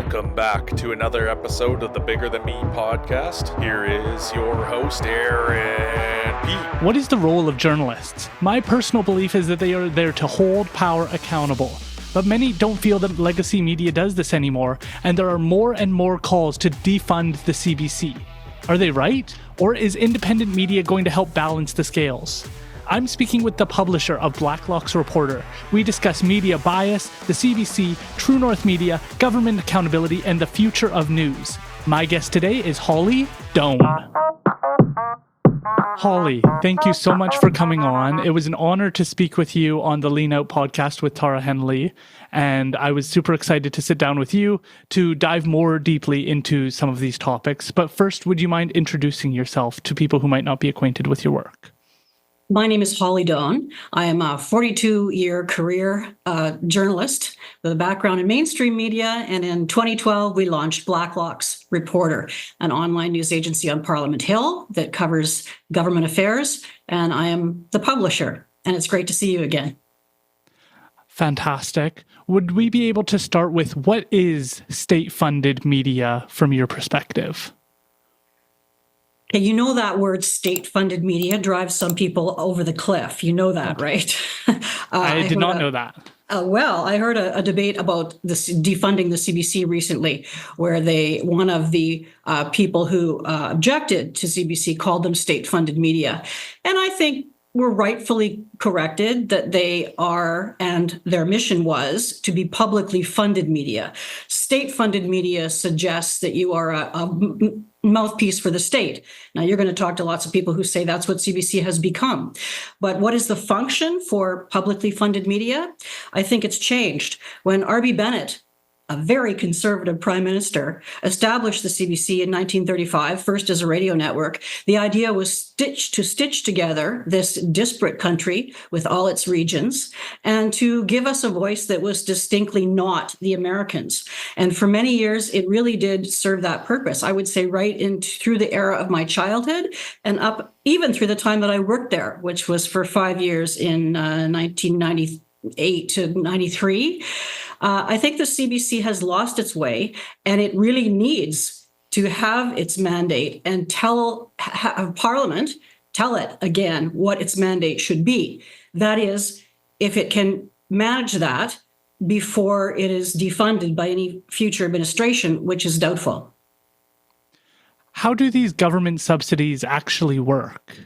Welcome back to another episode of the Bigger Than Me podcast. Here is your host, Aaron P. What is the role of journalists? My personal belief is that they are there to hold power accountable. But many don't feel that legacy media does this anymore, and there are more and more calls to defund the CBC. Are they right? Or is independent media going to help balance the scales? I'm speaking with the publisher of Blacklock's Reporter. We discuss media bias, the CBC, True North Media, government accountability, and the future of news. My guest today is Holly Doan. Holly, thank you so much for coming on. It was an honor to speak with you on the Lean Out podcast with Tara Henley, and I was super excited to sit down with you to dive more deeply into some of these topics. But first, would you mind introducing yourself to people who might not be acquainted with your work? My name is Holly Doan. I am a 42-year career journalist with a background in mainstream media. And in 2012, we launched Blacklock's Reporter, an online news agency on Parliament Hill that covers government affairs. And I am the publisher. And it's great to see you again. Fantastic. Would we be able to start with what is state-funded media from your perspective? Okay, you know that word state-funded media drives some people over the cliff. You know that, right? I did not know that. Well, I heard a debate about this defunding the CBC recently, where one of the people who objected to CBC called them state-funded media. And I think were rightfully corrected that they are, and their mission was, to be publicly funded media. State-funded media suggests that you are a mouthpiece for the state. Now, you're going to talk to lots of people who say that's what CBC has become. But what is the function for publicly funded media? I think it's changed. When R.B. Bennett, a very conservative prime minister, established the CBC in 1935, first as a radio network, the idea was to stitch together this disparate country with all its regions and to give us a voice that was distinctly not the Americans. And for many years, it really did serve that purpose. I would say right through the era of my childhood and up even through the time that I worked there, which was for 5 years in 1998 to 93. I think the CBC has lost its way, and it really needs to have its mandate and have Parliament tell it again what its mandate should be. That is, if it can manage that before it is defunded by any future administration, which is doubtful. How do these government subsidies actually work?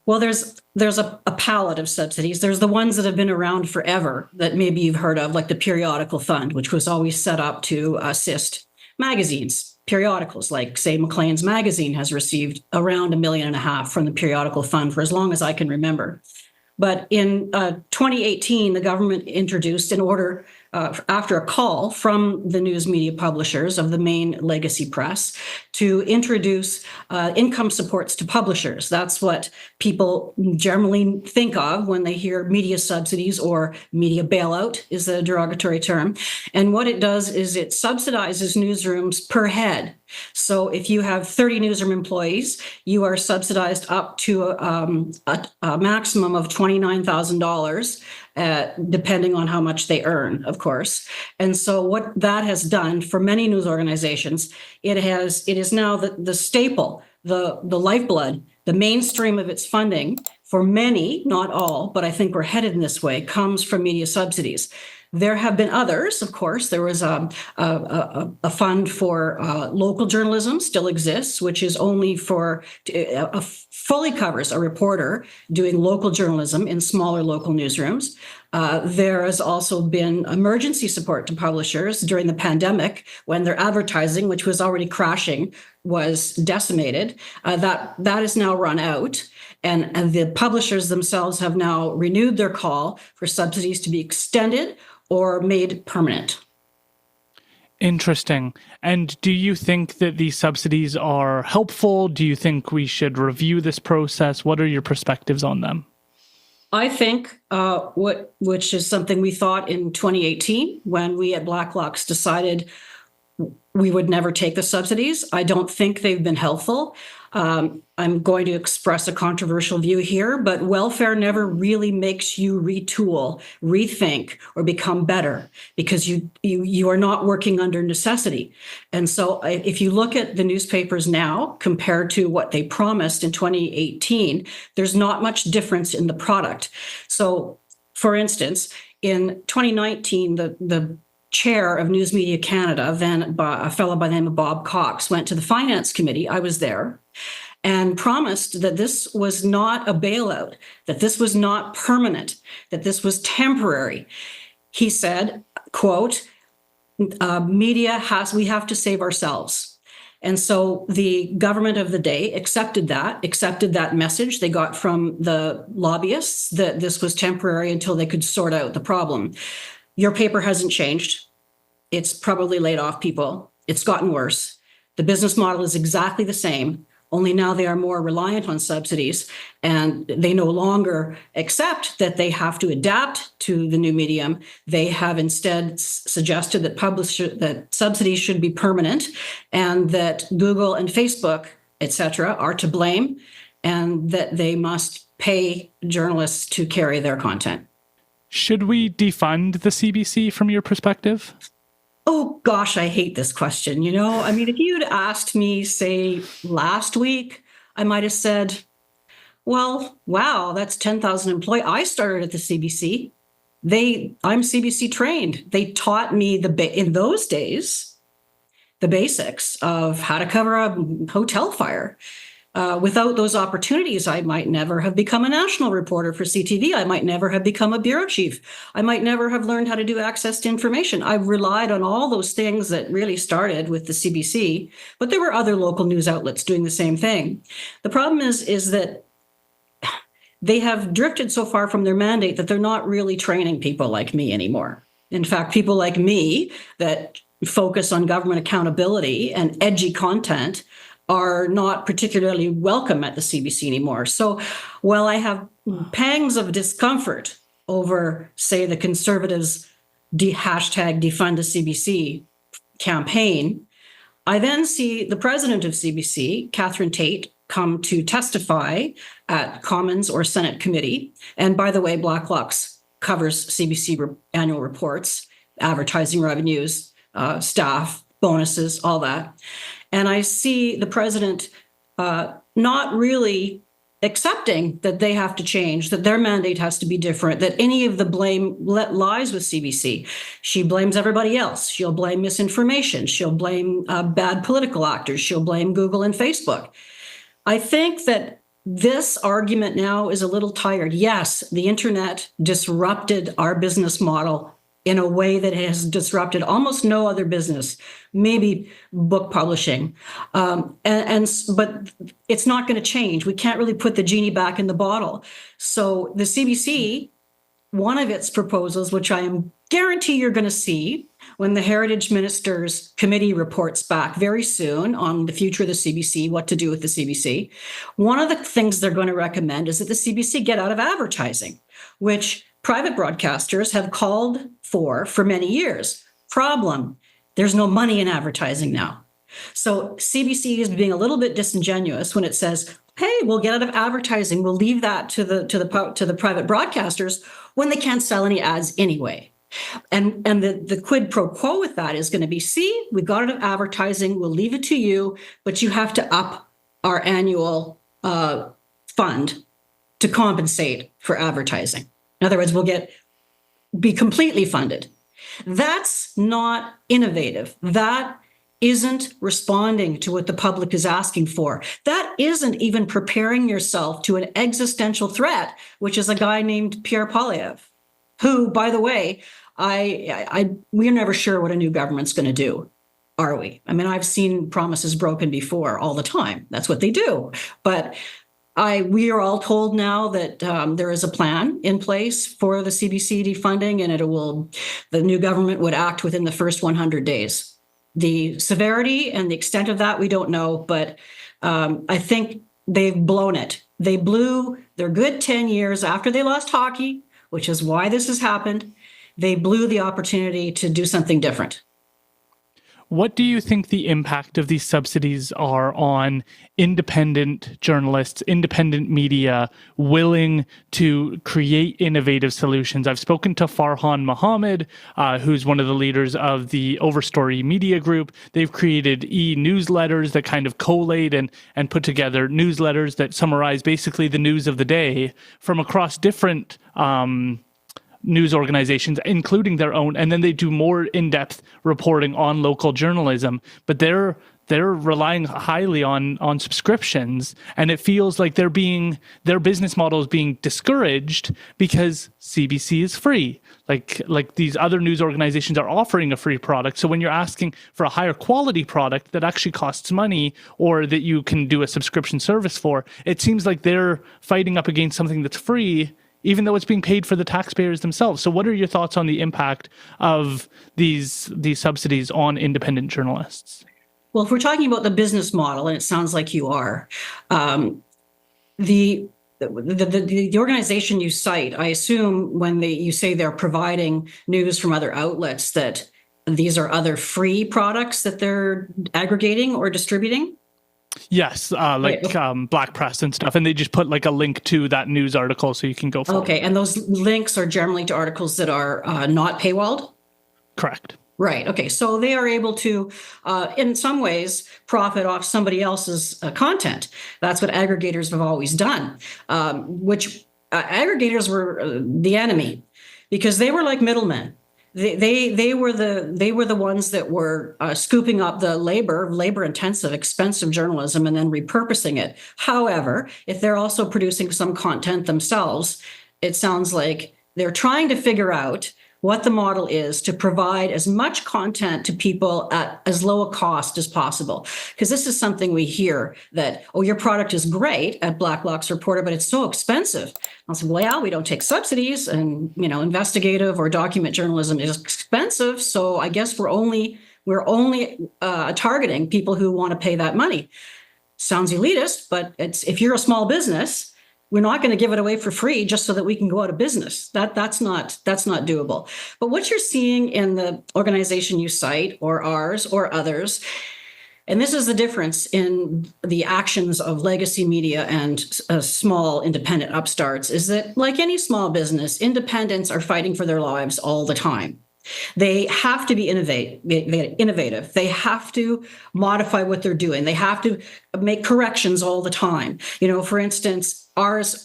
Well, there's a palette of subsidies. There's the ones that have been around forever that maybe you've heard of, like the periodical fund, which was always set up to assist magazines, periodicals, like, say, Maclean's magazine has received around $1.5 million from the periodical fund for as long as I can remember. But in 2018, the government introduced an order after a call from the news media publishers of the main legacy press to introduce income supports to publishers. That's what people generally think of when they hear media subsidies, or media bailout is a derogatory term. And what it does is it subsidizes newsrooms per head. So if you have 30 newsroom employees, you are subsidized up to a maximum of $29,000, depending on how much they earn, of course. And so what that has done for many news organizations, it is now the staple, the lifeblood, the mainstream of its funding for many, not all, but I think we're headed in this way, comes from media subsidies. There have been others, of course. There was a fund for local journalism, still exists, which is only fully covers a reporter doing local journalism in smaller local newsrooms. There has also been emergency support to publishers during the pandemic when their advertising, which was already crashing, was decimated. That is now run out. And the publishers themselves have now renewed their call for subsidies to be extended or made permanent. Interesting. And do you think that these subsidies are helpful? Do you think we should review this process? What are your perspectives on them? I think which is something we thought in 2018 when we at Blacklock's decided we would never take the subsidies. I don't think they've been helpful. I'm going to express a controversial view here, but welfare never really makes you retool, rethink, or become better, because you are not working under necessity. And so if you look at the newspapers now compared to what they promised in 2018, there's not much difference in the product. So, for instance, in 2019, the chair of News Media Canada, then a fellow by the name of Bob Cox, went to the Finance Committee, I was there, and promised that this was not a bailout, that this was not permanent, that this was temporary. He said, quote, we have to save ourselves. And so the government of the day accepted that message they got from the lobbyists, that this was temporary until they could sort out the problem. Your paper hasn't changed. It's probably laid off people. It's gotten worse. The business model is exactly the same, only now they are more reliant on subsidies, and they no longer accept that they have to adapt to the new medium. They have instead suggested that subsidies should be permanent, and that Google and Facebook, etc., are to blame, and that they must pay journalists to carry their content. Should we defund the CBC from your perspective? Oh, gosh, I hate this question. I mean, if you'd asked me, say, last week, I might have said, well, wow, that's 10,000 employees. I started at the CBC. I'm CBC trained. They taught me in those days, the basics of how to cover a hotel fire. Without those opportunities, I might never have become a national reporter for CTV. I might never have become a bureau chief. I might never have learned how to do access to information. I relied on all those things that really started with the CBC, but there were other local news outlets doing the same thing. The problem is that they have drifted so far from their mandate that they're not really training people like me anymore. In fact, people like me that focus on government accountability and edgy content are not particularly welcome at the CBC anymore. So while I have pangs of discomfort over, say, the Conservatives' hashtag defund the CBC campaign, I then see the president of CBC, Catherine Tate, come to testify at Commons or Senate committee. And by the way, Blacklock covers CBC annual reports, advertising revenues, staff, bonuses, all that. And I see the president not really accepting that they have to change, that their mandate has to be different, that any of the blame lies with CBC. She blames everybody else. She'll blame misinformation. She'll blame bad political actors. She'll blame Google and Facebook. I think that this argument now is a little tired. Yes, the internet disrupted our business model in a way that has disrupted almost no other business, maybe book publishing. But it's not going to change. We can't really put the genie back in the bottle. So the CBC, one of its proposals, which I am guarantee you're going to see when the Heritage Ministers Committee reports back very soon on the future of the CBC, what to do with the CBC, one of the things they're going to recommend is that the CBC get out of advertising, which private broadcasters have called for many years. Problem, there's no money in advertising now. So CBC is being a little bit disingenuous when it says, hey, we'll get out of advertising. We'll leave that to the private broadcasters when they can't sell any ads anyway. And the quid pro quo with that is going to be, see, we got out of advertising. We'll leave it to you, but you have to up our annual fund to compensate for advertising. In other words, be completely funded. That's not innovative. That isn't responding to what the public is asking for. That isn't even preparing yourself to an existential threat, which is a guy named Pierre Poilievre, who, by the way, we're never sure what a new government's going to do, are we? I mean, I've seen promises broken before all the time. That's what they do. But we are all told now that there is a plan in place for the CBC defunding, and the new government would act within the first 100 days. The severity and the extent of that, we don't know, but I think they've blown it. They blew their good 10 years after they lost hockey, which is why this has happened. They blew the opportunity to do something different. What do you think the impact of these subsidies are on independent journalists, independent media, willing to create innovative solutions? I've spoken to Farhan Mohammed, who's one of the leaders of the Overstory Media Group. They've created e-newsletters that kind of collate and put together newsletters that summarize basically the news of the day from across different news organizations, including their own, and then they do more in-depth reporting on local journalism. But they're relying highly on subscriptions, and it feels like their business model is being discouraged because CBC is free. Like these other news organizations are offering a free product. So when you're asking for a higher quality product that actually costs money or that you can do a subscription service for, it seems like they're fighting up against something that's free, even though it's being paid for the taxpayers themselves. So what are your thoughts on the impact of these subsidies on independent journalists? Well, if we're talking about the business model, and it sounds like you are, the organization you cite, I assume when you say they're providing news from other outlets, that these are other free products that they're aggregating or distributing? Yes, Black Press and stuff. And they just put like a link to that news article so you can go forward. Okay, and those links are generally to articles that are not paywalled? Correct. Right. Okay. So they are able to, in some ways, profit off somebody else's content. That's what aggregators have always done, which aggregators were the enemy because they were like middlemen. They were the ones that were scooping up the labor-intensive, expensive journalism and then repurposing it. However, if they're also producing some content themselves, it sounds like they're trying to figure out what the model is to provide as much content to people at as low a cost as possible. Because this is something we hear that, oh, your product is great at Blacklock's Reporter, but it's so expensive. I'll say, well, yeah, we don't take subsidies, and investigative or document journalism is expensive. So I guess we're only targeting people who want to pay that money. Sounds elitist, but if you're a small business, we're not going to give it away for free just so that we can go out of business. That's not doable. But what you're seeing in the organization you cite, or ours, or others, and this is the difference in the actions of legacy media and small independent upstarts, is that like any small business, independents are fighting for their lives all the time. They have to be innovative. They have to modify what they're doing. They have to make corrections all the time. For instance,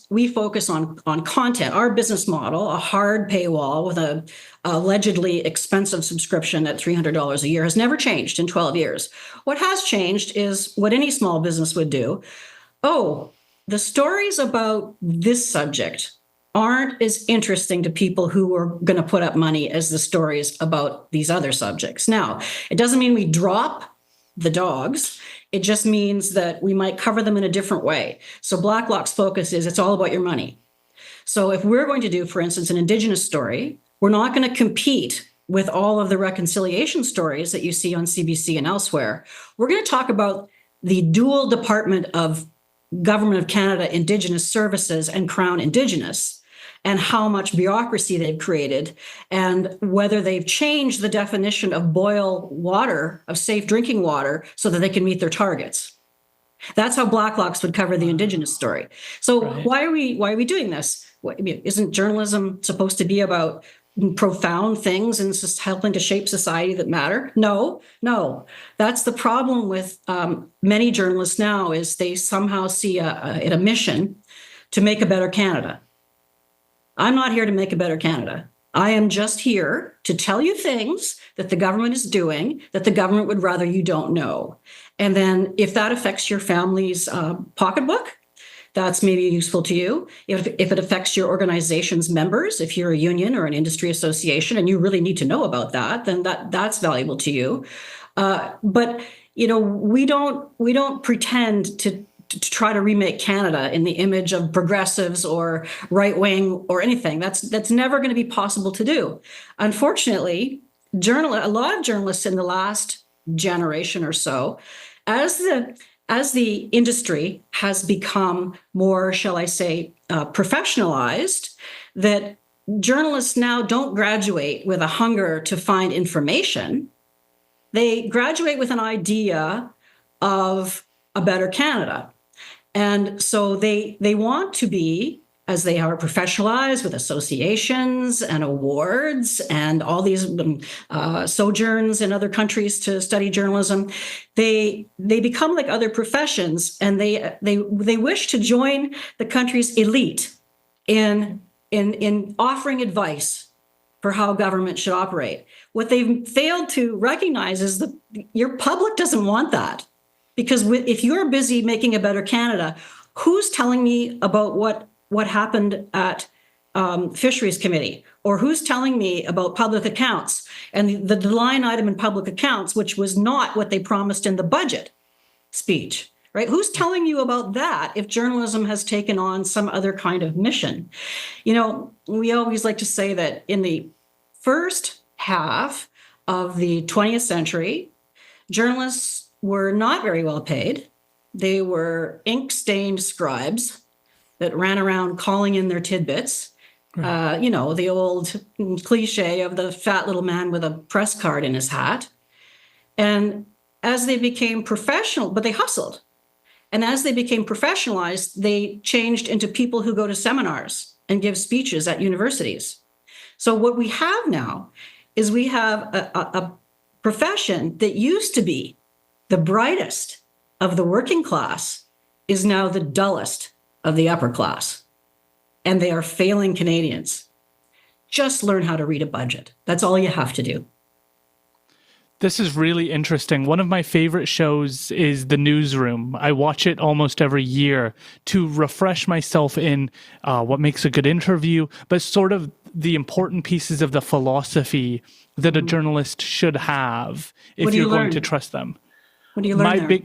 we focus on content. Our business model, a hard paywall with a allegedly expensive subscription at $300 a year, has never changed in 12 years. What has changed is what any small business would do. Oh, the stories about this subject aren't as interesting to people who are going to put up money as the stories about these other subjects. Now, it doesn't mean we drop the dogs. It just means that we might cover them in a different way. So Blacklock's focus is it's all about your money. So if we're going to do, for instance, an Indigenous story, we're not going to compete with all of the reconciliation stories that you see on CBC and elsewhere. We're going to talk about the dual Department of Government of Canada Indigenous Services and Crown Indigenous, and how much bureaucracy they've created, and whether they've changed the definition of boil water, of safe drinking water, so that they can meet their targets. That's how Blacklock's would cover the Indigenous story. So right. Why are we doing this? Isn't journalism supposed to be about profound things and just helping to shape society that matter? No. That's the problem with many journalists now, is they somehow see a mission to make a better Canada. I'm not here to make a better Canada. I am just here to tell you things that the government is doing that the government would rather you don't know. And then if that affects your family's pocketbook, that's maybe useful to you. If it affects your organization's members, if you're a union or an industry association and you really need to know about that, then that's valuable to you. But we don't pretend to try to remake Canada in the image of progressives or right wing or anything. That's never going to be possible to do. Unfortunately, a lot of journalists in the last generation or so, as the industry has become more, shall I say, professionalized, that journalists now don't graduate with a hunger to find information. they graduate with an idea of a better Canada. And so they want to be, as they are professionalized with associations and awards and all these sojourns in other countries to study journalism, they become like other professions, and they wish to join the country's elite in offering advice for how government should operate. What they've failed to recognize is that your public doesn't want that. Because if you're busy making a better Canada, who's telling me about what happened at Fisheries Committee? Or who's telling me about public accounts and the line item in public accounts, which was not what they promised in the budget speech, right? Who's telling you about that if journalism has taken on some other kind of mission? You know, we always like to say that in the first half of the 20th century, journalists were not very well paid. They were ink-stained scribes that ran around calling in their tidbits. Right. The old cliche of the fat little man with a press card in his hat. And as they became professional, but they hustled. And as they became professionalized, they changed into people who go to seminars and give speeches at universities. So what we have now is we have a profession that used to be the brightest of the working class is now the dullest of the upper class. And they are failing Canadians. Just learn how to read a budget. That's all you have to do. This is really interesting. One of my favorite shows is The Newsroom. I watch it almost every year to refresh myself in what makes a good interview, but sort of the important pieces of the philosophy that a journalist should have if you're going to trust them. What do you learn there?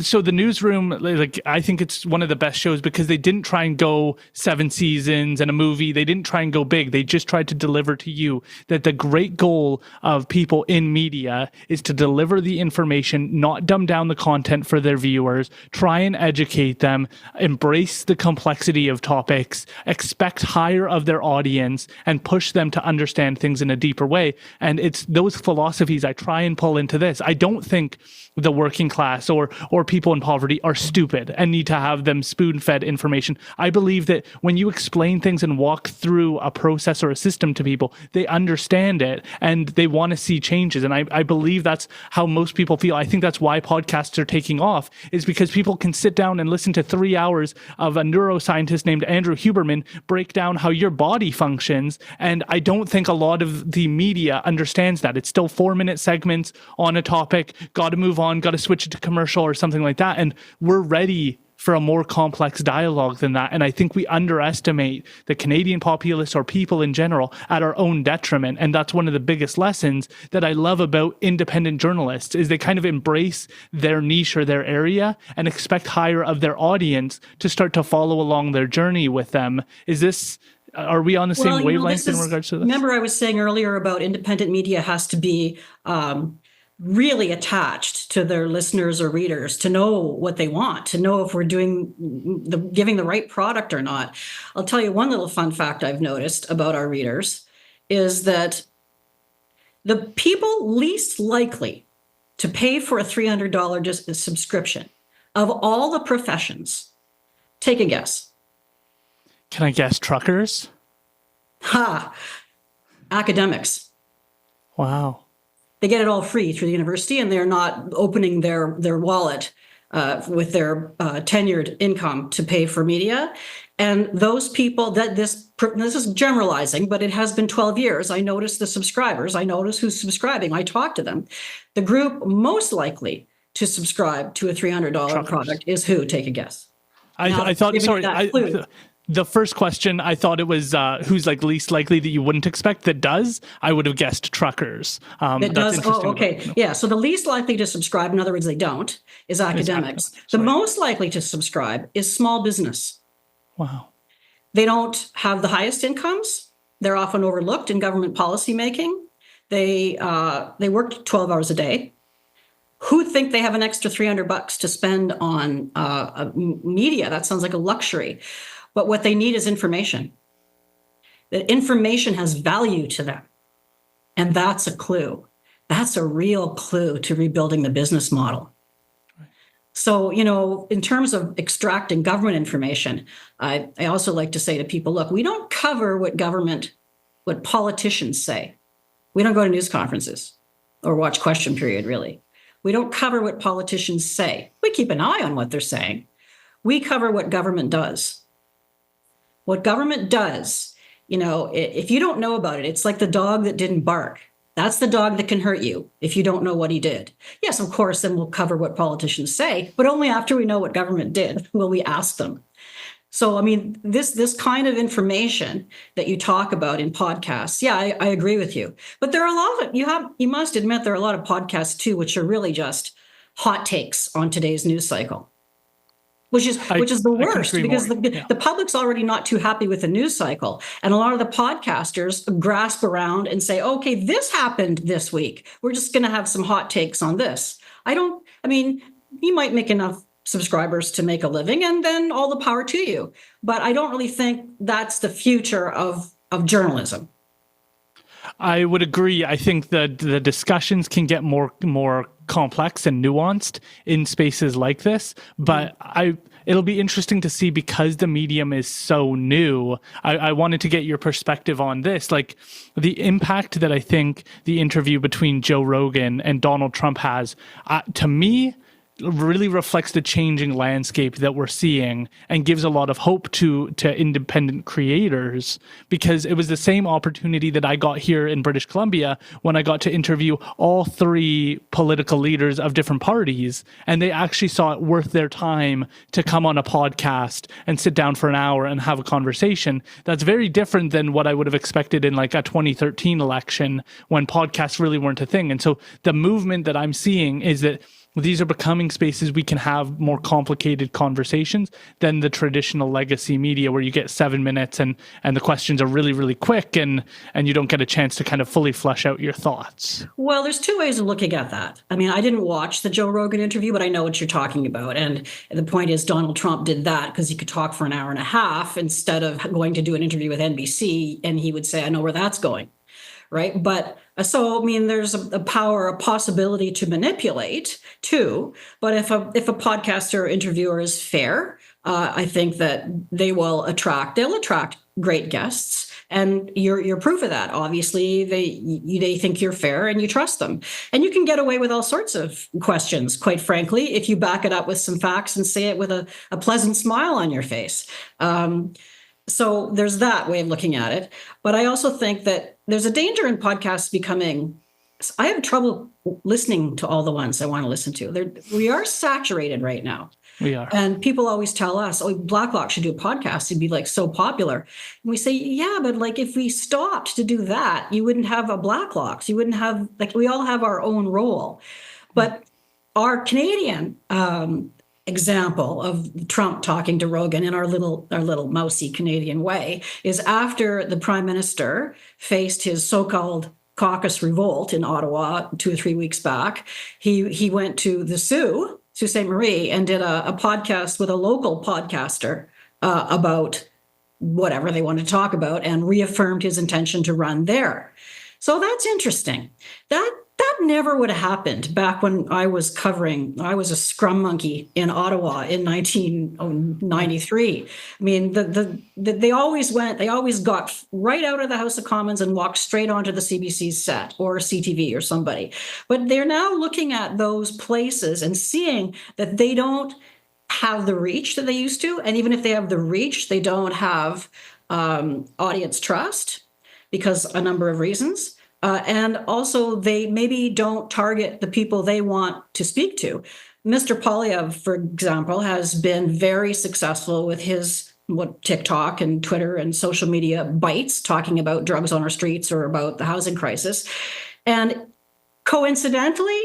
So The Newsroom, like, I think it's one of the best shows because they didn't try and go 7 seasons and a movie. They didn't try and go big. They just tried to deliver to you that the great goal of people in media is to deliver the information, not dumb down the content for their viewers, try and educate them, embrace the complexity of topics, expect higher of their audience, and push them to understand things in a deeper way. And it's those philosophies I try and pull into this. I don't think the working class or people in poverty are stupid and need to have them spoon-fed information. I believe that when you explain things and walk through a process or a system to people, they understand it and they want to see changes. And I believe that's how most people feel. I think that's why podcasts are taking off, is because people can sit down and listen to 3 hours of a neuroscientist named Andrew Huberman break down how your body functions. And I don't think a lot of the media understands that. It's still 4-minute segments on a topic, got to move on, got to switch it to commercial or something like that. And we're ready for a more complex dialogue than that. And I think we underestimate the Canadian populace or people in general at our own detriment. And that's one of the biggest lessons that I love about independent journalists is they kind of embrace their niche or their area and expect higher of their audience to start to follow along their journey with them. Are we on the same wavelength in regards to this? Remember I was saying earlier about independent media has to be really attached to their listeners or readers to know what they want, to know if we're giving the right product or not. I'll tell you one little fun fact I've noticed about our readers is that the people least likely to pay for a $300 subscription of all the professions, take a guess. Can I guess truckers? Academics. Wow. They get it all free through the university, and they're not opening their wallet with their tenured income to pay for media. And those people, this is generalizing, but it has been 12 years. I notice the subscribers. I notice who's subscribing. I talk to them. The group most likely to subscribe to a $300 product is who? Take a guess. I thought, the first question, I thought it was who's like least likely that you wouldn't expect that does. I would have guessed truckers. That does. Oh, okay. Yeah. So the least likely to subscribe, in other words, they don't, is academics. The most likely to subscribe is small business. Wow. They don't have the highest incomes. They're often overlooked in government policy making. They work 12 hours a day. Who think they have an extra $300 to spend on media? That sounds like a luxury. But what they need is information. That information has value to them. And that's a clue. that's a real clue to rebuilding the business model. So, in terms of extracting government information, I also like to say to people, look, we don't cover what politicians say. We don't go to news conferences or watch Question Period, really. We don't cover what politicians say. We keep an eye on what they're saying. We cover what government does. What government does, if you don't know about it, it's like the dog that didn't bark. That's the dog that can hurt you if you don't know what he did. Yes, of course, then we'll cover what politicians say, but only after we know what government did will we ask them. So, this kind of information that you talk about in podcasts, yeah, I agree with you. But there are a lot of, you must admit there are a lot of podcasts too, which are really just hot takes on today's news cycle. Which is the worst, because the public's already not too happy with the news cycle. And a lot of the podcasters grasp around and say, okay, this happened this week. We're just going to have some hot takes on this. You might make enough subscribers to make a living, and then all the power to you. But I don't really think that's the future of journalism. I would agree. I think that the discussions can get more complex and nuanced in spaces like this, but it'll be interesting to see, because the medium is so new. I wanted to get your perspective on this, like the impact that I think the interview between Joe Rogan and Donald Trump has, to me, really reflects the changing landscape that we're seeing and gives a lot of hope to independent creators, because it was the same opportunity that I got here in British Columbia when I got to interview all three political leaders of different parties, and they actually saw it worth their time to come on a podcast and sit down for an hour and have a conversation. That's very different than what I would have expected in like a 2013 election when podcasts really weren't a thing. And so the movement that I'm seeing is that these are becoming spaces we can have more complicated conversations than the traditional legacy media, where you get 7 minutes and the questions are really, really quick and you don't get a chance to kind of fully flesh out your thoughts. Well, there's two ways of looking at that. I didn't watch the Joe Rogan interview, but I know what you're talking about. And the point is, Donald Trump did that because he could talk for an hour and a half instead of going to do an interview with NBC, and he would say, I know where that's going. Right. But there's a possibility to manipulate too. But if a podcaster or interviewer is fair, I think that they'll attract great guests. And you're proof of that. Obviously, they think you're fair and you trust them. And you can get away with all sorts of questions, quite frankly, if you back it up with some facts and say it with a pleasant smile on your face. So there's that way of looking at it. But I also think that there's a danger in podcasts becoming, I have trouble listening to all the ones I want to listen to. We are saturated right now. We are. And people always tell us, oh, Blacklock should do a podcast. He'd be like so popular. And we say, yeah, but like if we stopped to do that, you wouldn't have a Blacklocks. You wouldn't have, we all have our own role. But our Canadian example of Trump talking to Rogan in our little mousy Canadian way is after the prime minister faced his so-called caucus revolt in Ottawa 2 or 3 weeks back. He went to the Sault Ste. Marie and did a podcast with a local podcaster about whatever they wanted to talk about, and reaffirmed his intention to run there. So that's interesting. That never would have happened back when I was a scrum monkey in Ottawa in 1993. They always got right out of the House of Commons and walked straight onto the CBC's set or CTV or somebody. But they're now looking at those places and seeing that they don't have the reach that they used to. And even if they have the reach, they don't have audience trust because a number of reasons. And also, they maybe don't target the people they want to speak to. Mr. Polyev, for example, has been very successful with his TikTok and Twitter and social media bites talking about drugs on our streets or about the housing crisis. And coincidentally,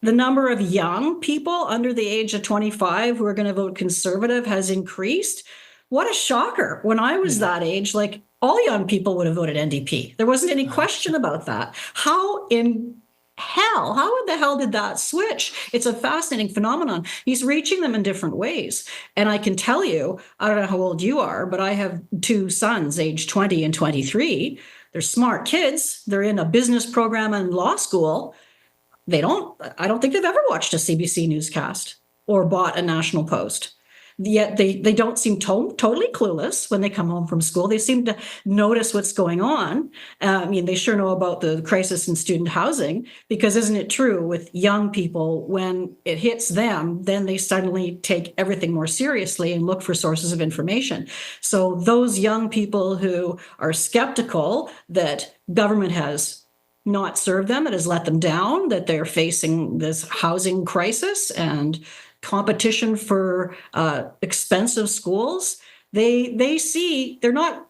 the number of young people under the age of 25 who are going to vote conservative has increased. What a shocker. When I was that age, all young people would have voted NDP. There wasn't any question about that. How in the hell did that switch? It's a fascinating phenomenon. He's reaching them in different ways. And I can tell you, I don't know how old you are, but I have 2 sons, age 20 and 23. They're smart kids. They're in a business program and law school. I don't think they've ever watched a CBC newscast or bought a National Post. Yet they don't seem totally clueless when they come home from school. They seem to notice what's going on. They sure know about the crisis in student housing, because isn't it true with young people, when it hits them, then they suddenly take everything more seriously and look for sources of information. So those young people who are skeptical that government has not served them, it has let them down, that they're facing this housing crisis and competition for expensive schools, they see they're not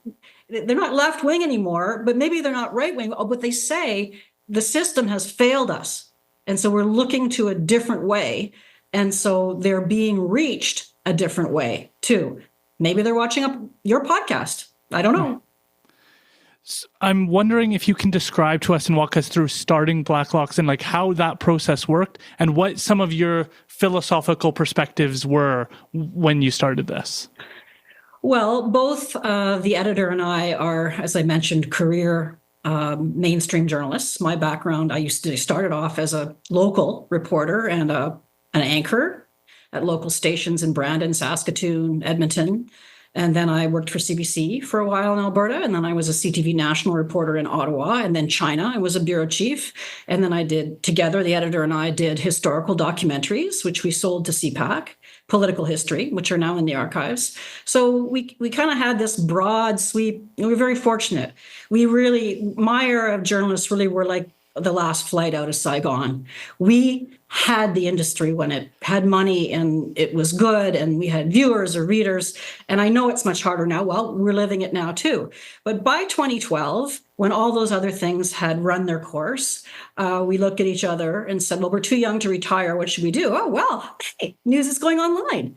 left wing anymore, but maybe they're not right wing. But they say the system has failed us, and so we're looking to a different way, and so they're being reached a different way too. Maybe they're watching up your podcast. I don't know. I'm wondering if you can describe to us and walk us through starting Blacklocks and like how that process worked and what some of your philosophical perspectives were when you started this. Well, both the editor and I are, as I mentioned, career mainstream journalists. My background, I started off as a local reporter and an anchor at local stations in Brandon, Saskatoon, Edmonton. And then I worked for CBC for a while in Alberta. And then I was a CTV national reporter in Ottawa. And then China, I was a bureau chief. And then the editor and I did historical documentaries, which we sold to CPAC, political history, which are now in the archives. So we kind of had this broad sweep. We were very fortunate. My era of journalists really were like the last flight out of Saigon. We had the industry when it had money and it was good, and we had viewers or readers. And I know it's much harder now. Well, we're living it now too. But by 2012, when all those other things had run their course, we looked at each other and said, well, we're too young to retire. What should we do? Oh, well, hey, news is going online.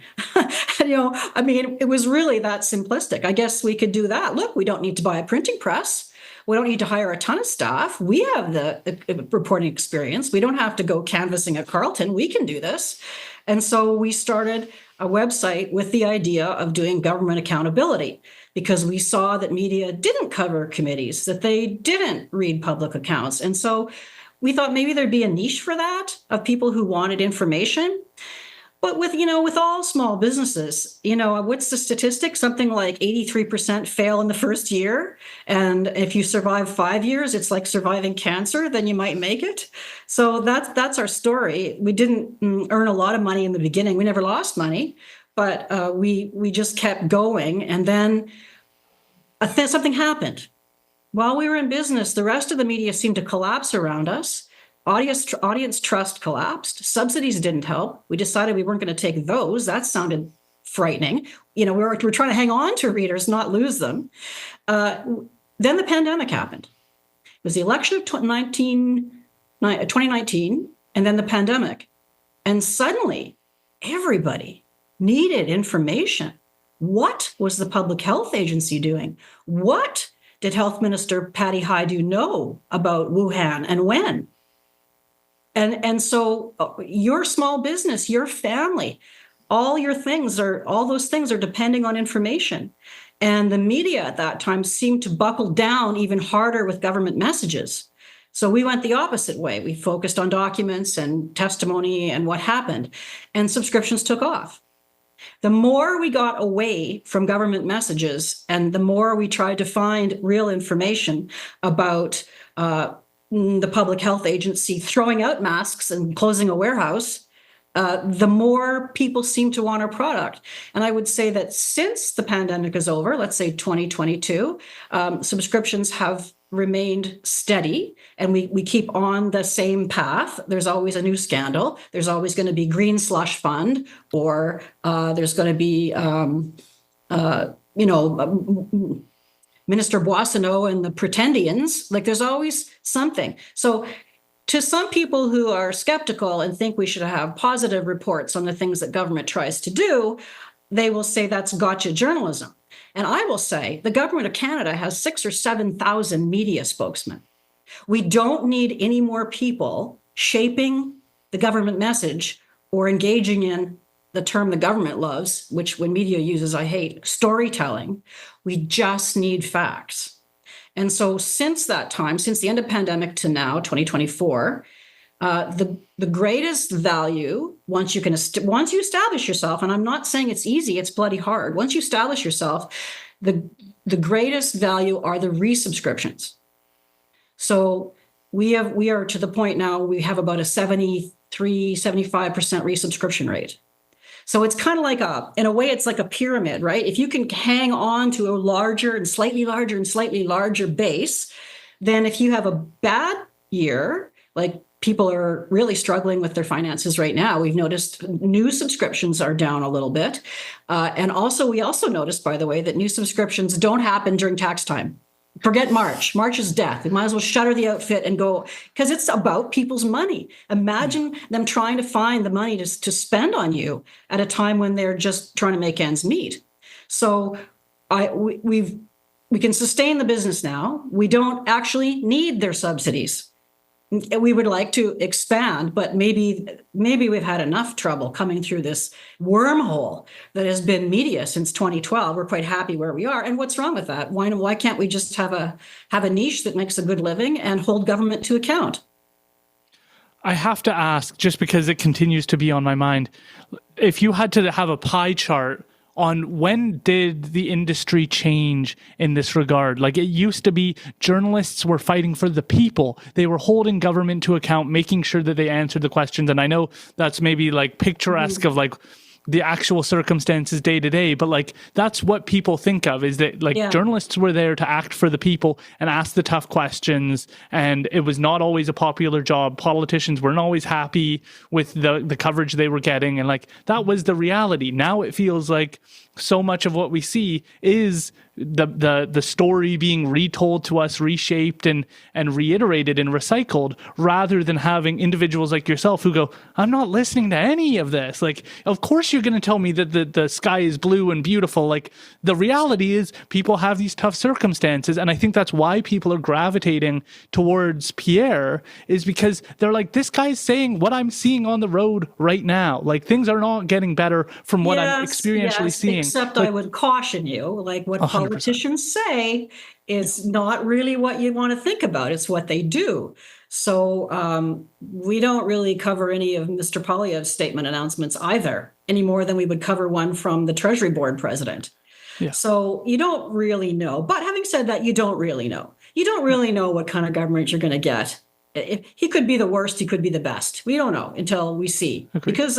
It was really that simplistic. I guess we could do that. Look, we don't need to buy a printing press. We don't need to hire a ton of staff. We have the reporting experience. We don't have to go canvassing at Carleton. We can do this. And so we started a website with the idea of doing government accountability, because we saw that media didn't cover committees, that they didn't read public accounts. And so we thought maybe there'd be a niche for that, of people who wanted information. But with all small businesses, what's the statistic? Something like 83% fail in the first year. And if you survive 5 years, it's like surviving cancer, then you might make it. So that's our story. We didn't earn a lot of money in the beginning. We never lost money, but we just kept going. And then something happened. While we were in business, the rest of the media seemed to collapse around us. Audience trust collapsed. Subsidies didn't help. We decided we weren't going to take those. That sounded frightening. We're trying to hang on to readers, not lose them. Then the pandemic happened. It was the election of 2019, and then the pandemic. And suddenly, everybody needed information. What was the Public Health Agency doing? What did Health Minister Patty Hajdu know about Wuhan and when? And so your small business, your family, all those things are depending on information. And the media at that time seemed to buckle down even harder with government messages. So we went the opposite way. We focused on documents and testimony and what happened, and subscriptions took off. The more we got away from government messages and the more we tried to find real information about the Public Health Agency throwing out masks and closing a warehouse, the more people seem to want our product. And I would say that since the pandemic is over, let's say 2022, subscriptions have remained steady, and we keep on the same path. There's always a new scandal. There's always going to be green slush fund, or there's going to be, Minister Boissonneau and the Pretendians. Like, there's always something. So to some people who are skeptical and think we should have positive reports on the things that government tries to do, they will say that's gotcha journalism. And I will say the government of Canada has 6,000 or 7,000 media spokesmen. We don't need any more people shaping the government message or engaging in the term the government loves, which when media uses, I hate, storytelling. We just need facts. And so since that time, since the end of pandemic to now, 2024, The greatest value once you establish yourself, and I'm not saying it's easy, it's bloody hard. Once you establish yourself, the greatest value are the resubscriptions. So we are to the point now we have about a 75% resubscription rate. So it's kind of like in a way, it's like a pyramid, right? If you can hang on to a larger and slightly larger base, then if you have a bad year, like people are really struggling with their finances right now. We've noticed new subscriptions are down a little bit. And we also noticed, by the way, that new subscriptions don't happen during tax time. Forget March. March is death. We might as well shutter the outfit and go, because it's about people's money. Imagine them trying to find the money to spend on you at a time when they're just trying to make ends meet. So we can sustain the business now. We don't actually need their subsidies. We would like to expand, but maybe we've had enough trouble coming through this wormhole that has been media since 2012. We're quite happy where we are. And what's wrong with that? Why can't we just have a niche that makes a good living and hold government to account? I have to ask, just because it continues to be on my mind, if you had to have a pie chart on when did the industry change in this regard? Like, it used to be journalists were fighting for the people. They were holding government to account, making sure that they answered the questions. And I know that's maybe like picturesque of like the actual circumstances day to day, but like that's what people think of, is that like journalists were there to act for the people and ask the tough questions, and it was not always a popular job. Politicians weren't always happy with the coverage they were getting, and like that was the reality. Now it feels like so much of what we see is the story being retold to us, reshaped and reiterated and recycled, rather than having individuals like yourself who go, I'm not listening to any of this. Like, of course you're going to tell me that the sky is blue and beautiful. Like, the reality is people have these tough circumstances. And I think that's why people are gravitating towards Pierre, is because they're like, this guy's saying what I'm seeing on the road right now. Like, things are not getting better from what I'm experientially seeing. Except I would caution you, like what 100%. Politicians say is not really what you want to think about. It's what they do. So we don't really cover any of Mr. Poilievre's statement announcements either, any more than we would cover one from the Treasury Board president. Yeah. So you don't really know. But having said that, you don't really know. You don't really know what kind of government you're going to get. He could be the worst. He could be the best. We don't know until we see. Agreed. Because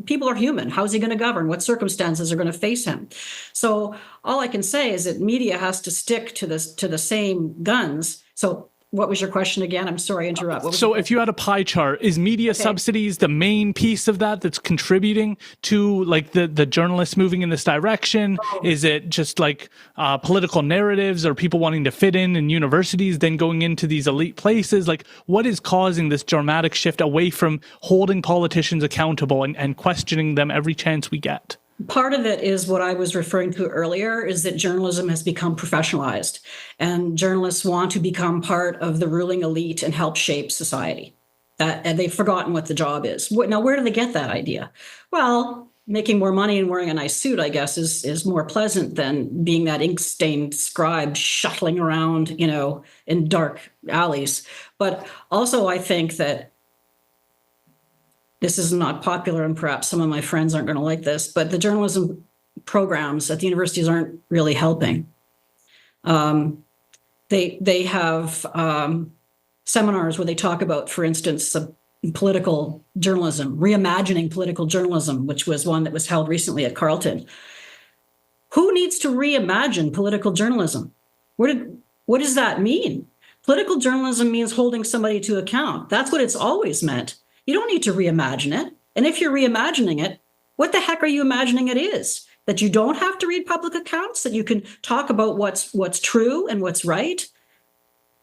people are human. How's he going to govern? What circumstances are going to face him? So all I can say is that media has to stick to the same guns. So what was your question again? I'm sorry, interrupt. So if you had a pie chart, is media subsidies the main piece of that's contributing to like the journalists moving in this direction? Is it just like political narratives or people wanting to fit in universities, then going into these elite places? Like, what is causing this dramatic shift away from holding politicians accountable and questioning them every chance we get? Part of it is what I was referring to earlier, is that journalism has become professionalized, and journalists want to become part of the ruling elite and help shape society. And they've forgotten what the job is. Now, where do they get that idea? Well, making more money and wearing a nice suit, I guess, is more pleasant than being that ink-stained scribe shuttling around, in dark alleys. But also, I think that this is not popular, and perhaps some of my friends aren't going to like this, but the journalism programs at the universities aren't really helping. They have seminars where they talk about, for instance, political journalism, reimagining political journalism, which was one that was held recently at Carleton. Who needs to reimagine political journalism? What does that mean? Political journalism means holding somebody to account. That's what it's always meant. You don't need to reimagine it. And if you're reimagining it, what the heck are you imagining it is? That you don't have to read public accounts, that you can talk about what's true and what's right?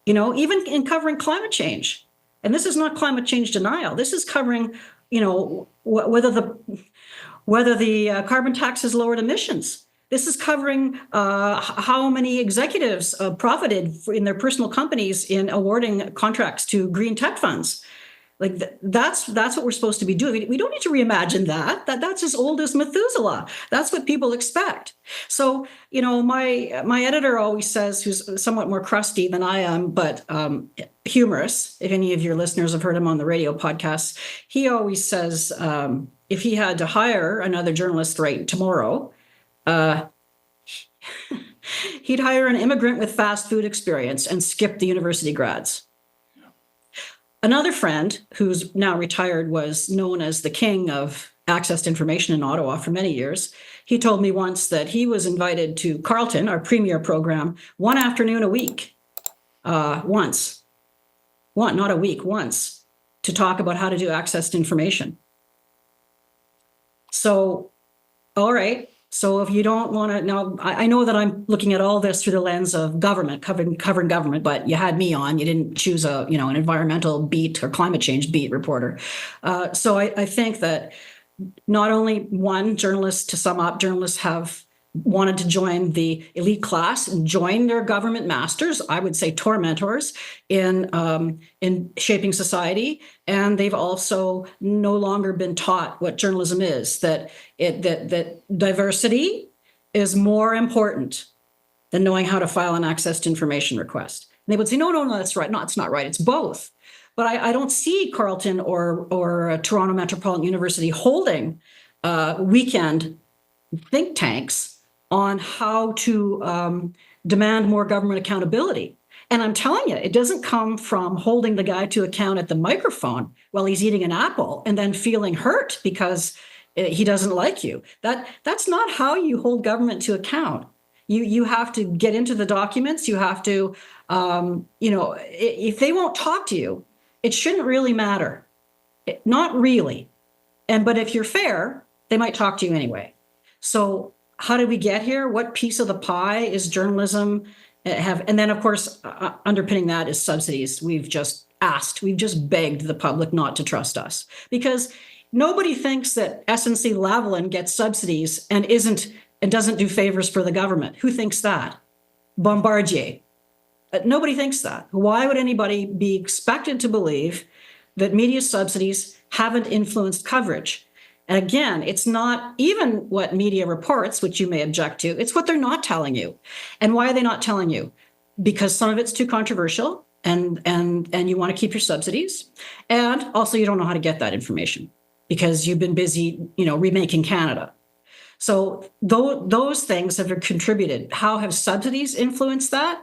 Even in covering climate change. And this is not climate change denial. This is covering, whether the carbon tax has lowered emissions. This is covering how many executives profited in their personal companies in awarding contracts to green tech funds. Like that's what we're supposed to be doing. We don't need to reimagine that. That's as old as Methuselah. That's what people expect. So, my editor always says, who's somewhat more crusty than I am, but humorous. If any of your listeners have heard him on the radio podcasts, he always says if he had to hire another journalist right tomorrow, he'd hire an immigrant with fast food experience and skip the university grads. Another friend who's now retired was known as the king of access to information in Ottawa for many years. He told me once that he was invited to Carleton, our premier program, one afternoon a week, once, not a week, once, to talk about how to do access to information. So, all right. So if you don't want to, now I know that I'm looking at all this through the lens of government, covering government, but you had me on. You didn't choose an environmental beat or climate change beat reporter. So I think that not only one, journalists, to sum up, journalists have wanted to join the elite class and join their government masters, I would say tormentors, in shaping society. And they've also no longer been taught what journalism is, that diversity is more important than knowing how to file an access to information request. And they would say, no, that's right. No, it's not right. It's both. But I don't see Carleton or Toronto Metropolitan University holding weekend think tanks on how to demand more government accountability. And I'm telling you, it doesn't come from holding the guy to account at the microphone while he's eating an apple and then feeling hurt because he doesn't like you. That's not how you hold government to account. You have to get into the documents. You have to, if they won't talk to you, it shouldn't really matter. Not really. But if you're fair, they might talk to you anyway. So how did we get here? What piece of the pie is journalism have? And then, of course, underpinning that is subsidies. We've just begged the public not to trust us because nobody thinks that SNC-Lavalin gets subsidies and doesn't do favors for the government. Who thinks that? Bombardier. Nobody thinks that. Why would anybody be expected to believe that media subsidies haven't influenced coverage? And again, it's not even what media reports, which you may object to, it's what they're not telling you. And why are they not telling you? Because some of it's too controversial and you want to keep your subsidies. And also you don't know how to get that information because you've been busy, remaking Canada. So those things have contributed. How have subsidies influenced that?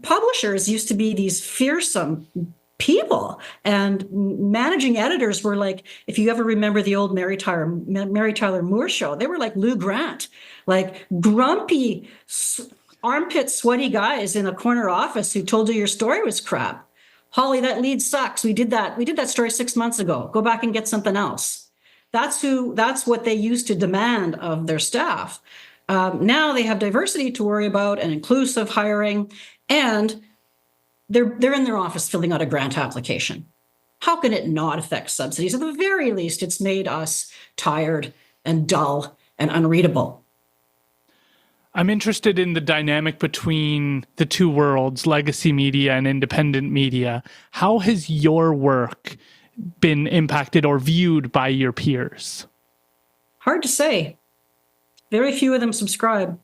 Publishers used to be these fearsome people, and managing editors were like, if you ever remember the old Mary Tyler Moore show, they were like Lou Grant, like grumpy, armpit sweaty guys in a corner office who told you your story was crap. Holly, that lead sucks. We did that story 6 months ago. Go back and get something else. That's what they used to demand of their staff. Now they have diversity to worry about and inclusive hiring, and they're in their office filling out a grant application. How can it not affect subsidies? At the very least, it's made us tired and dull and unreadable. I'm interested in the dynamic between the two worlds, legacy media and independent media. How has your work been impacted or viewed by your peers? Hard to say. Very few of them subscribe.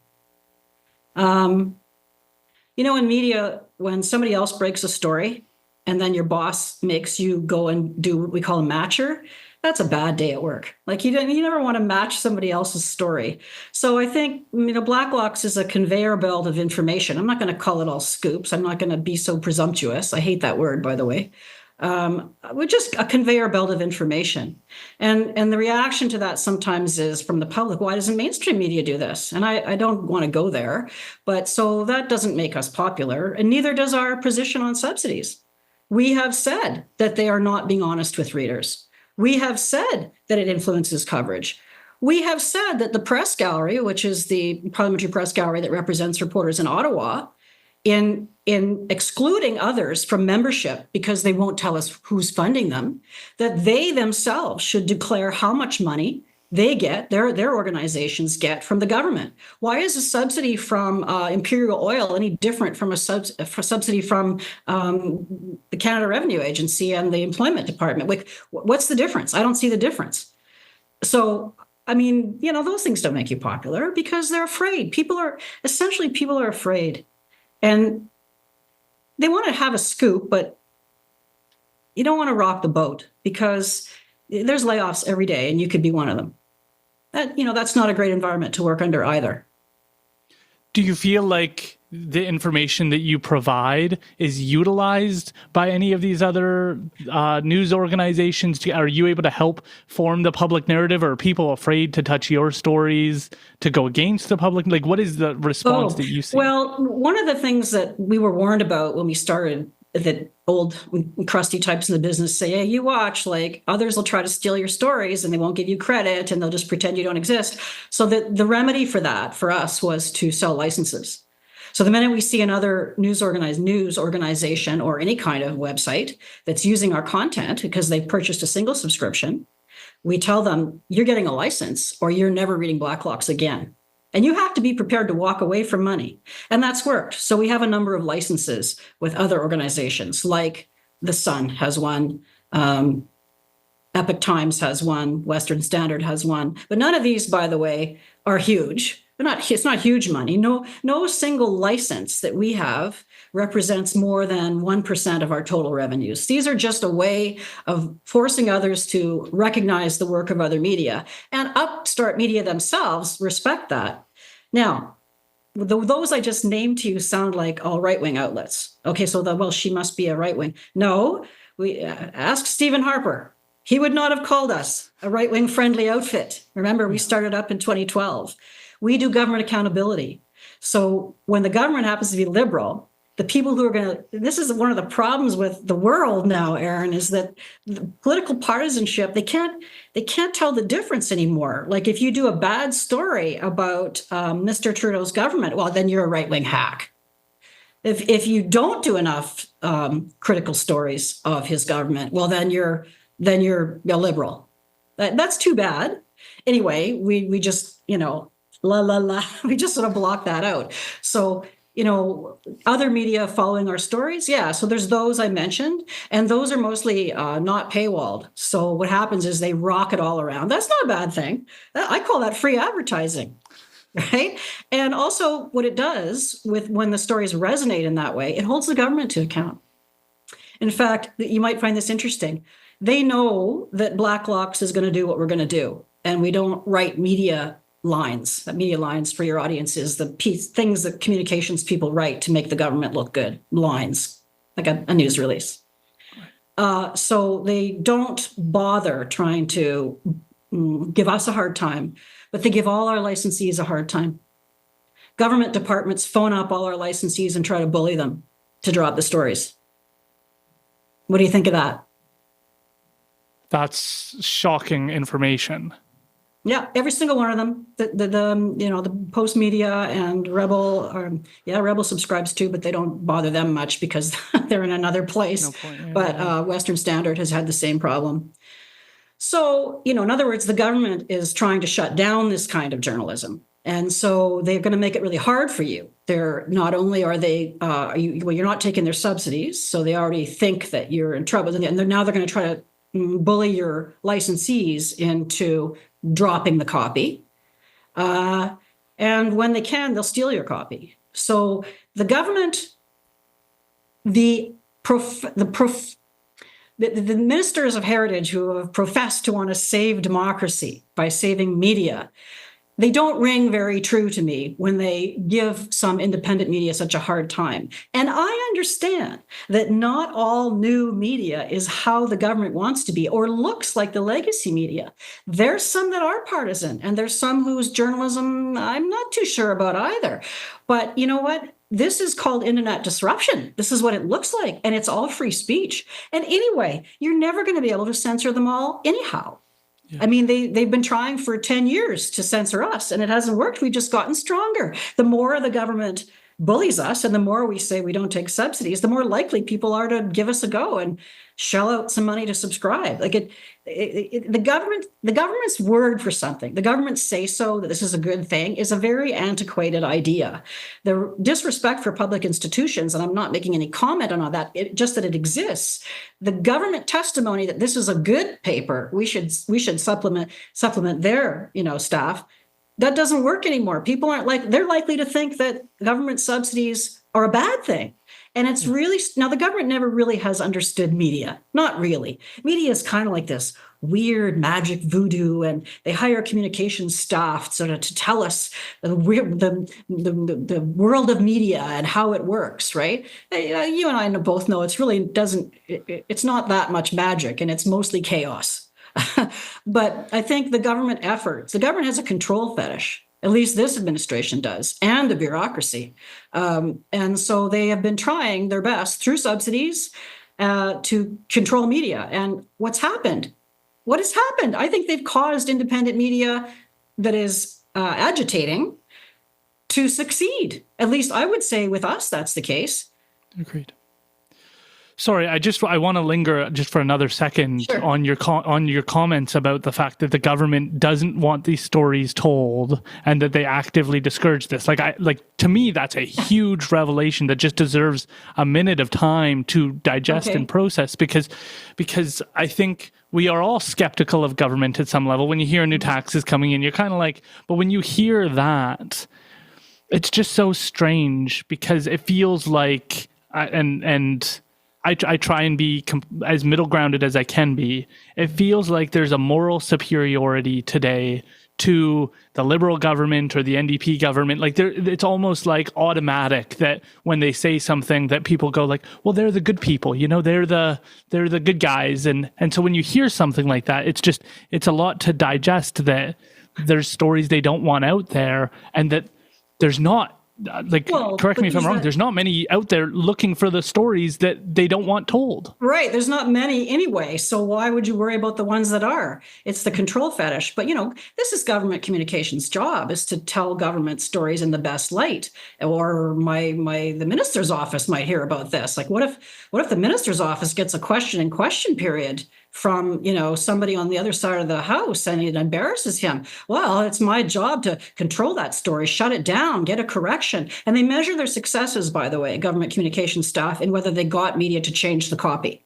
In media, when somebody else breaks a story and then your boss makes you go and do what we call a matcher, that's a bad day at work. Like you never want to match somebody else's story. So I think, Blacklock's is a conveyor belt of information. I'm not going to call it all scoops. I'm not going to be so presumptuous. I hate that word, by the way. We're just a conveyor belt of information. And the reaction to that sometimes is from the public, why doesn't mainstream media do this? And I don't want to go there, but so that doesn't make us popular, and neither does our position on subsidies. We have said that they are not being honest with readers. We have said that it influences coverage. We have said that the press gallery, which is the parliamentary press gallery that represents reporters in Ottawa, in excluding others from membership because they won't tell us who's funding them, that they themselves should declare how much money their organizations get from the government. Why is a subsidy from Imperial Oil any different from a subsidy from the Canada Revenue Agency and the Employment Department? Like, what's the difference? I don't see the difference. So, I mean, those things don't make you popular because they're afraid. People are afraid, and they want to have a scoop, but you don't want to rock the boat because there's layoffs every day, and you could be one of them. That's not a great environment to work under either. Do you feel like the information that you provide is utilized by any of these other news organizations? Are you able to help form the public narrative, or are people afraid to touch your stories, to go against the public? Like, what is the response that you see? Well, one of the things that we were warned about when we started, that old crusty types in the business say, hey, you watch, like, others will try to steal your stories and they won't give you credit and they'll just pretend you don't exist. So the remedy for that for us was to sell licenses. So the minute we see another news organization or any kind of website that's using our content because they've purchased a single subscription, we tell them, you're getting a license or you're never reading Blacklocks again. And you have to be prepared to walk away from money. And that's worked. So we have a number of licenses with other organizations, like The Sun has one, Epoch Times has one, Western Standard has one. But none of these, by the way, are huge. It's not huge money. No single license that we have represents more than 1% of our total revenues. These are just a way of forcing others to recognize the work of other media, and upstart media themselves respect that. Now, those I just named to you sound like all right-wing outlets. Okay, so she must be a right-wing. No, we ask Stephen Harper. He would not have called us a right-wing friendly outfit. Remember, we started up in 2012. We do government accountability. So when the government happens to be liberal, the people who are this is one of the problems with the world now, Aaron, is that the political partisanship, they can't tell the difference anymore. Like, if you do a bad story about Mr. Trudeau's government, well, then you're a right-wing hack. If you don't do enough critical stories of his government, well, then you're a liberal. That's too bad. Anyway, we just, we just sort of block that out. So, other media following our stories. Yeah. So there's those I mentioned, and those are mostly not paywalled. So what happens is they rock it all around. That's not a bad thing. I call that free advertising. Right. And also what it does when the stories resonate in that way, it holds the government to account. In fact, you might find this interesting. They know that Blacklocks is going to do what we're going to do. And we don't write media lines. Media lines, for your audience, is the things that communications people write to make the government look good. Lines, like a news release. So they don't bother trying to give us a hard time, but they give all our licensees a hard time. Government departments phone up all our licensees and try to bully them to drop the stories. What do you think of that? That's shocking information. Yeah, every single one of them. The Post Media and Rebel, Rebel subscribes too, but they don't bother them much because they're in another place. No point, yeah, but Western Standard has had the same problem. So, in other words, the government is trying to shut down this kind of journalism. And so they're going to make it really hard for you. They're not only are they, you're not taking their subsidies, so they already think that you're in trouble. And now they're going to try to bully your licensees into dropping the copy. And when they can, they'll steal your copy. So the government, the ministers of heritage who have professed to want to save democracy by saving media, they don't ring very true to me when they give some independent media such a hard time. And I understand that not all new media is how the government wants to be or looks like the legacy media. There's some that are partisan, and there's some whose journalism I'm not too sure about either. But you know what? This is called internet disruption. This is what it looks like, and it's all free speech. And anyway, you're never going to be able to censor them all anyhow. Yeah. I mean, they've been trying for 10 years to censor us, and it hasn't worked. We've just gotten stronger. The more the government bullies us and the more we say we don't take subsidies, the more likely people are to give us a go and shell out some money to subscribe. Like the government's word for something, the government's say so that this is a good thing, is a very antiquated idea. The disrespect for public institutions, and I'm not making any comment on all that, just that it exists. The government testimony that this is a good paper, we should supplement their staff. That doesn't work anymore. People they're likely to think that government subsidies are a bad thing. And it's really, now the government never really has understood media. Not really. Media is kind of like this weird magic voodoo, and they hire communications staff sort of to tell us the world of media and how it works, right? You and I both know it's not that much magic, and it's mostly chaos. But I think the government has a control fetish. At least this administration does, and the bureaucracy. And so they have been trying their best through subsidies to control media. And what's happened? What has happened? I think they've caused independent media that is agitating to succeed. At least I would say with us, that's the case. Agreed. Sorry, I want to linger just for another second Sure. on your comments about the fact that the government doesn't want these stories told and that they actively discourage this. To me, that's a huge revelation that just deserves a minute of time to digest and process, because I think we are all skeptical of government at some level. When you hear new taxes coming in, you're kind of like, but when you hear that, it's just so strange, because it feels like I try and be as middle grounded as I can be. It feels like there's a moral superiority today to the Liberal government or the NDP government. It's almost like automatic that when they say something that people go like, well, they're the good people, they're the good guys. And so when you hear something like that, it's a lot to digest, that there's stories they don't want out there, and that there's not, correct me if I'm wrong, there's not many out there looking for the stories that they don't want told. Right. There's not many anyway. So why would you worry about the ones that are? It's the control fetish. But, this is government communications' job, is to tell government stories in the best light. Or the minister's office might hear about this. Like, what if the minister's office gets a question period from, somebody on the other side of the house, and it embarrasses him? Well, it's my job to control that story, shut it down, get a correction. And they measure their successes, by the way, government communication staff, in whether they got media to change the copy.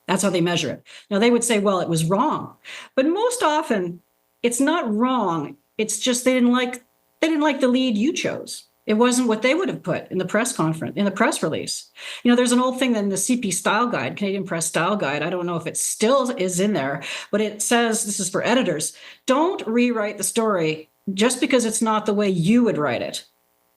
That's how they measure it. Now, they would say, well, it was wrong. But most often, it's not wrong. It's just they didn't like the lead you chose. It wasn't what they would have put in the press conference, in the press release. There's an old thing in the CP Style Guide, Canadian Press Style Guide. I don't know if it still is in there, but it says, this is for editors, don't rewrite the story just because it's not the way you would write it,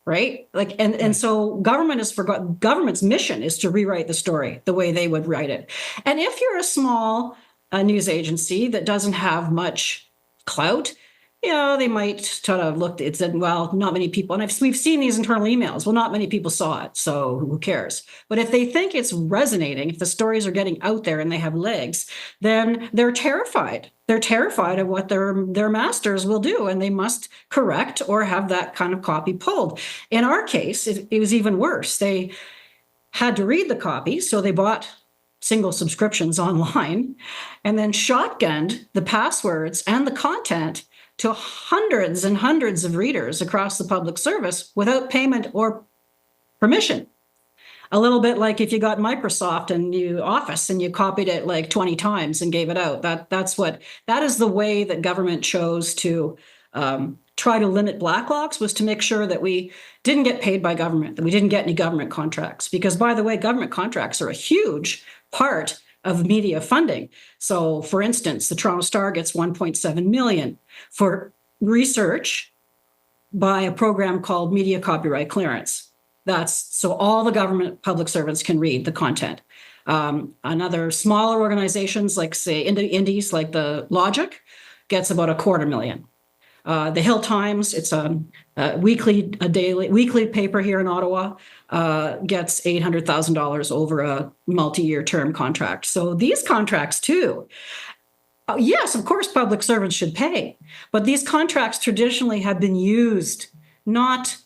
right? And so government's mission is to rewrite the story the way they would write it. And if you're a small news agency that doesn't have much clout, they might sort of look, it said, well, not many people, and we've seen these internal emails, well, not many people saw it, so who cares? But if they think it's resonating, if the stories are getting out there and they have legs, then they're terrified. They're terrified of what their masters will do, and they must correct or have that kind of copy pulled. In our case, it was even worse. They had to read the copy, so they bought single subscriptions online and then shotgunned the passwords and the content to hundreds and hundreds of readers across the public service without payment or permission. A little bit like if you got Microsoft and Office and you copied it like 20 times and gave it out. That is the way that government chose to try to limit Blacklocks, was to make sure that we didn't get paid by government, that we didn't get any government contracts. Because, by the way, government contracts are a huge part of media funding. So, for instance, the Toronto Star gets $1.7 million for research by a program called Media Copyright Clearance. That's so all the government public servants can read the content. Another smaller organizations, like say indies like the Logic, gets about $250,000. The Hill Times, it's a weekly paper here in Ottawa, gets $800,000 over a multi-year term contract. So these contracts too, yes, of course, public servants should pay, but these contracts traditionally have been used not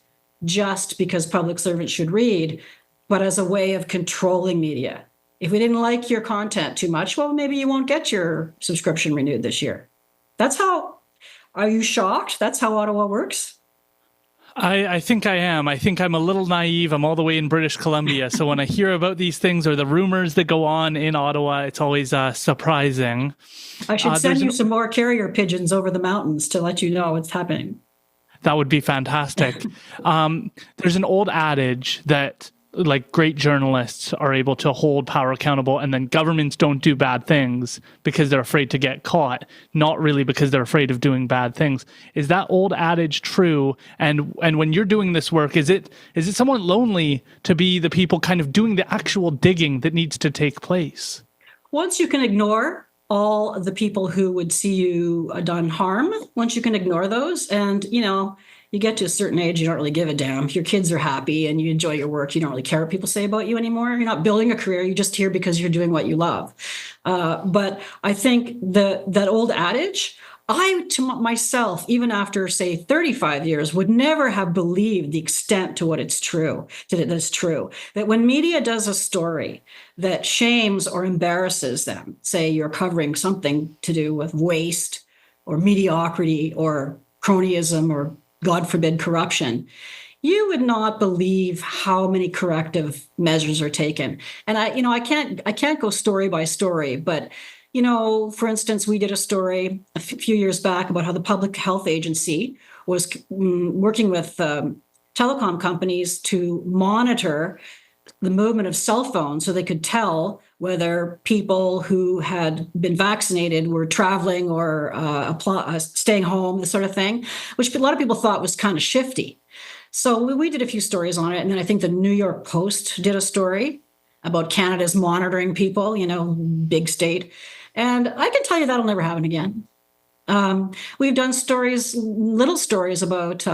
just because public servants should read, but as a way of controlling media. If we didn't like your content too much, well, maybe you won't get your subscription renewed this year. Are you shocked? That's how Ottawa works? I think I am. I think I'm a little naive. I'm all the way in British Columbia. So when I hear about these things or the rumors that go on in Ottawa, it's always surprising. I should send you some more carrier pigeons over the mountains to let you know what's happening. That would be fantastic. There's an old adage that like great journalists are able to hold power accountable, and then governments don't do bad things because they're afraid to get caught, not really because they're afraid of doing bad things. Is that old adage true? And when you're doing this work, is it somewhat lonely to be the people kind of doing the actual digging that needs to take place? Once you can ignore all of the people who would see you done harm, once you can ignore those, and you get to a certain age, you don't really give a damn. If your kids are happy and you enjoy your work, you don't really care what people say about you anymore. You're not building a career. You're just here because you're doing what you love. But I think that old adage, to myself, even after, say, 35 years, would never have believed the extent to what it's true, that when media does a story that shames or embarrasses them, say you're covering something to do with waste or mediocrity or cronyism or, God forbid, corruption, you would not believe how many corrective measures are taken. And I can't go story by story, but for instance, we did a story a few years back about how the Public Health Agency was working with telecom companies to monitor the movement of cell phones so they could tell whether people who had been vaccinated were traveling or staying home, this sort of thing, which a lot of people thought was kind of shifty. So we did a few stories on it. And then I think the New York Post did a story about Canada's monitoring people, big state. And I can tell you that'll never happen again. We've done little stories about,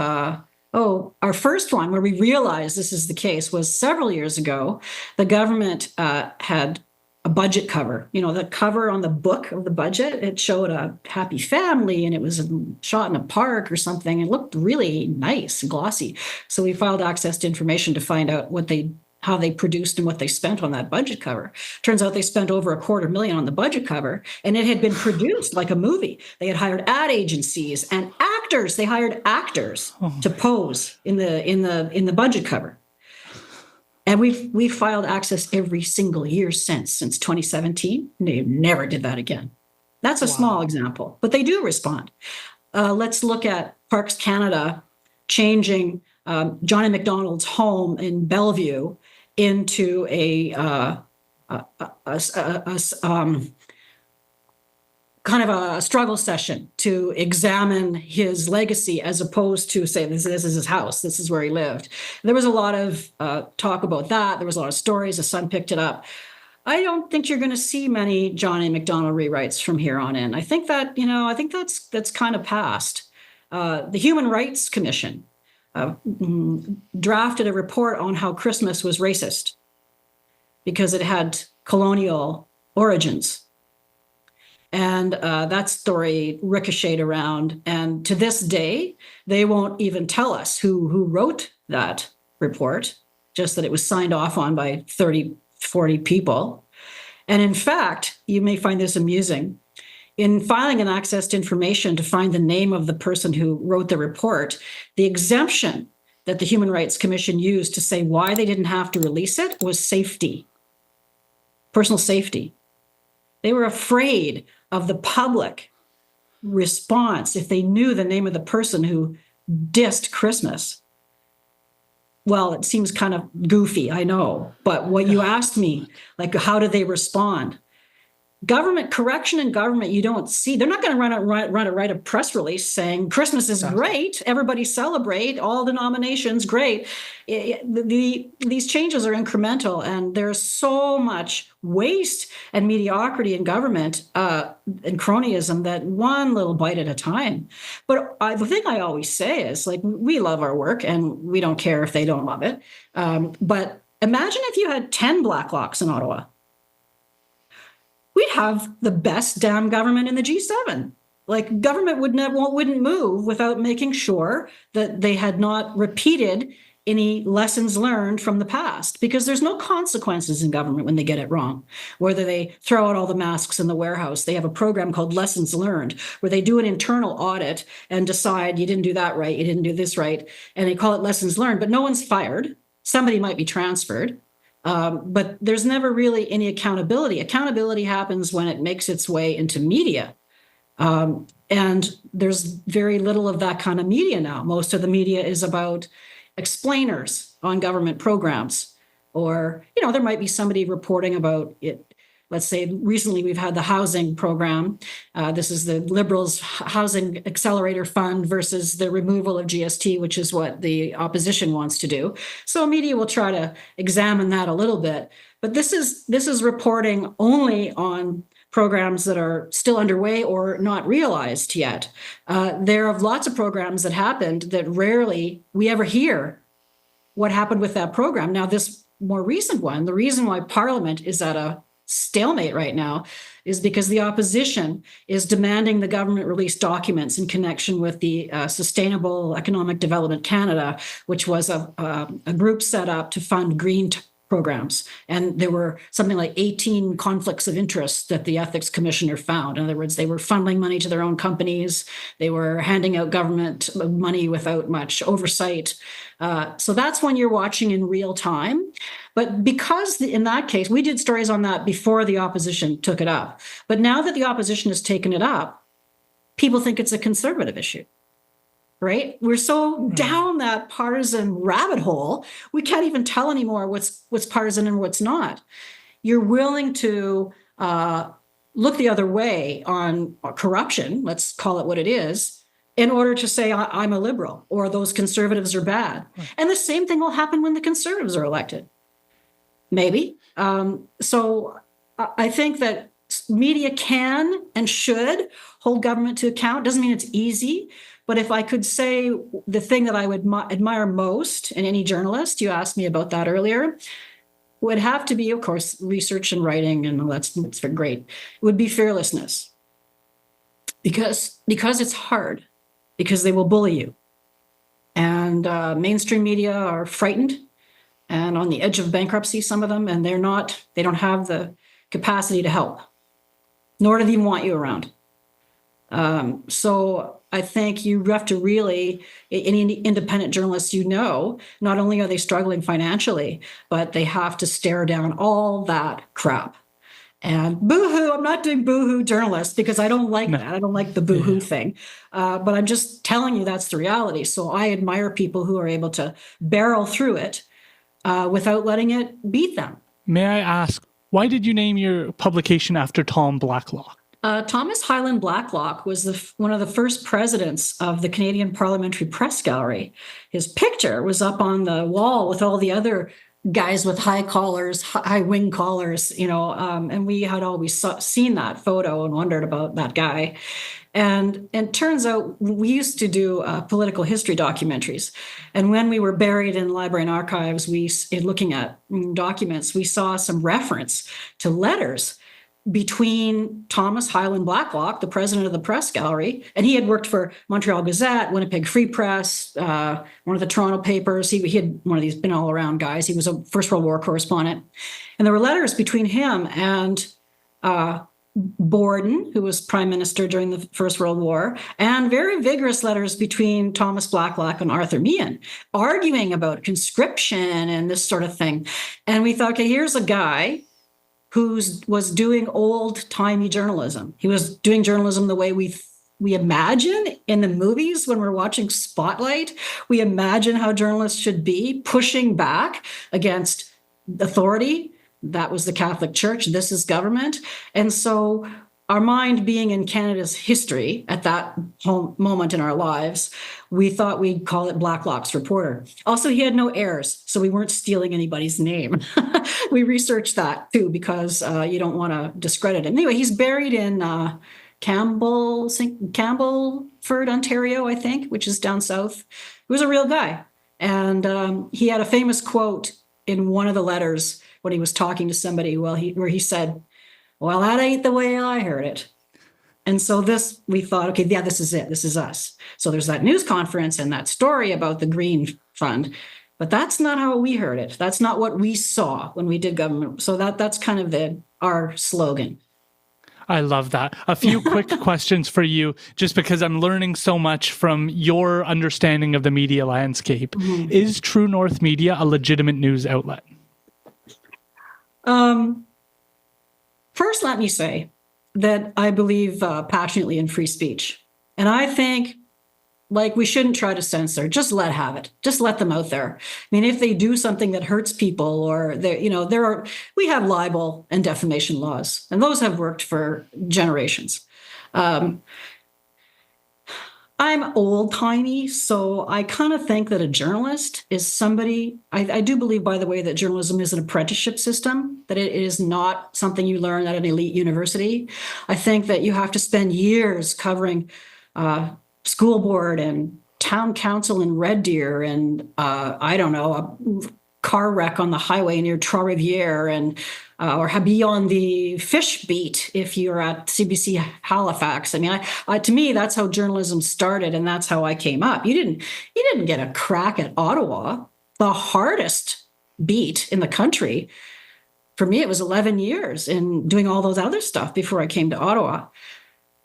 our first one where we realized this is the case was several years ago. The government had a budget cover, the cover on the book of the budget. It showed a happy family and it was shot in a park or something. It looked really nice and glossy. So we filed access to information to find out how they produced and what they spent on that budget cover. Turns out they spent over $250,000 on the budget cover, and it had been produced like a movie. They had hired ad agencies and actors. They hired actors to pose in the budget cover. And we've filed access every single year since 2017. They never did that again. That's a small example, but they do respond. Let's look at Parks Canada changing Johnny McDonald's home in Bellevue into a kind of a struggle session to examine his legacy, as opposed to say, this is his house, this is where he lived. There was a lot of talk about that. There was a lot of stories. The Sun picked it up. I don't think you're going to see many Johnny McDonald rewrites from here on in. I think that's kind of past. The Human Rights Commission drafted a report on how Christmas was racist because it had colonial origins. And that story ricocheted around. And to this day, they won't even tell us who wrote that report, just that it was signed off on by 30, 40 people. And in fact, you may find this amusing. In filing an access to information to find the name of the person who wrote the report, the exemption that the Human Rights Commission used to say why they didn't have to release it was safety, personal safety. They were afraid of the public response if they knew the name of the person who dissed Christmas. Well, it seems kind of goofy, I know. But what you asked me, like, how do they respond? Government correction in government, you don't see. They're not going to write a press release saying Christmas is great, everybody celebrate, all denominations, great. These changes are incremental, and there's so much waste and mediocrity in government and cronyism that one little bite at a time. But the thing I always say is, like, we love our work and we don't care if they don't love it. But imagine if you had 10 Blacklocks in Ottawa. We'd have the best damn government in the G7. Like, government wouldn't move without making sure that they had not repeated any lessons learned from the past, because there's no consequences in government when they get it wrong. Whether they throw out all the masks in the warehouse, they have a program called Lessons Learned, where they do an internal audit and decide you didn't do that right, you didn't do this right, and they call it Lessons Learned, but no one's fired. Somebody might be transferred, but there's never really any accountability. Accountability happens when it makes its way into media. And there's very little of that kind of media now. Most of the media is about explainers on government programs, or, there might be somebody reporting about it. Let's say recently we've had the housing program. This is the Liberals' Housing Accelerator Fund versus the removal of GST, which is what the opposition wants to do. So media will try to examine that a little bit. But this is reporting only on programs that are still underway or not realized yet. There are lots of programs that happened that rarely we ever hear what happened with that program. Now, this more recent one, the reason why Parliament is at a stalemate right now is because the opposition is demanding the government release documents in connection with the Sustainable Economic Development Canada, which was a group set up to fund green programs. And there were something like 18 conflicts of interest that the ethics commissioner found. In other words, they were funneling money to their own companies. They were handing out government money without much oversight. So that's when you're watching in real time. But because in that case, we did stories on that before the opposition took it up. But now that the opposition has taken it up, people think it's a conservative issue. Right? We're so down that partisan rabbit hole, we can't even tell anymore what's partisan and what's not. You're willing to look the other way on corruption, let's call it what it is, in order to say I'm a liberal or those conservatives are bad. And the same thing will happen when the conservatives are elected. Maybe. So I think that media can and should hold government to account. Doesn't mean it's easy. But if I could say the thing that I would admire most in any journalist, you asked me about that earlier, would have to be, of course, research and writing, and that's great. It would be fearlessness. Because it's hard, because they will bully you. And mainstream media are frightened and on the edge of bankruptcy, some of them, and they don't have the capacity to help, nor do they even want you around. So I think you have to really, any independent journalists, not only are they struggling financially, but they have to stare down all that crap. And boo-hoo, I'm not doing boo-hoo journalists because I don't like that. I don't like the boo-hoo thing. But I'm just telling you that's the reality. So I admire people who are able to barrel through it without letting it beat them. May I ask, why did you name your publication after Tom Blacklock? Thomas Hyland Blacklock was one of the first presidents of the Canadian Parliamentary Press Gallery. His picture was up on the wall with all the other guys with high collars, high wing collars, and we had always seen that photo and wondered about that guy. And it turns out we used to do political history documentaries. And when we were buried in library and archives, looking at documents, we saw some reference to letters between Thomas Hyland Blacklock, the president of the press gallery, and he had worked for Montreal Gazette, Winnipeg Free Press, one of the Toronto papers. He had one of these been all around guys. He was a First World War correspondent. And there were letters between him and Borden, who was prime minister during the First World War, and very vigorous letters between Thomas Blacklock and Arthur Meehan, arguing about conscription and this sort of thing. And we thought, okay, here's a guy who was doing old-timey journalism. He was doing journalism the way we imagine in the movies when we're watching Spotlight. We imagine how journalists should be, pushing back against authority. That was the Catholic Church. This is government. And so our mind being in Canada's history at that moment in our lives, we thought we'd call it Blacklock's Reporter. Also, he had no heirs, so we weren't stealing anybody's name. We researched that too, because you don't want to discredit him. Anyway, he's buried in Campbellford, Ontario, I think, which is down south. He was a real guy. And he had a famous quote in one of the letters when he was talking to somebody, where he said, "Well, that ain't the way I heard it." And so we thought, okay, yeah, this is it. This is us. So there's that news conference and that story about the Green Fund. But that's not how we heard it. That's not what we saw when we did government. So that's kind of our slogan. I love that. A few quick questions for you, just because I'm learning so much from your understanding of the media landscape. Mm-hmm. Is True North Media a legitimate news outlet? First, let me say that I believe passionately in free speech. And I think, like, we shouldn't try to censor. Just have it. Just let them out there. I mean, if they do something that hurts people, or we have libel and defamation laws, and those have worked for generations. I'm old-timey, so I kind of think that a journalist is somebody. I do believe, by the way, that journalism is an apprenticeship system, that it is not something you learn at an elite university. I think that you have to spend years covering school board and town council in Red Deer, and a car wreck on the highway near Trois-Rivières, and or be on the fish beat if you're at CBC Halifax. I mean, to me, that's how journalism started, and that's how I came up. You didn't get a crack at Ottawa, the hardest beat in the country. For me, it was 11 years in doing all those other stuff before I came to Ottawa.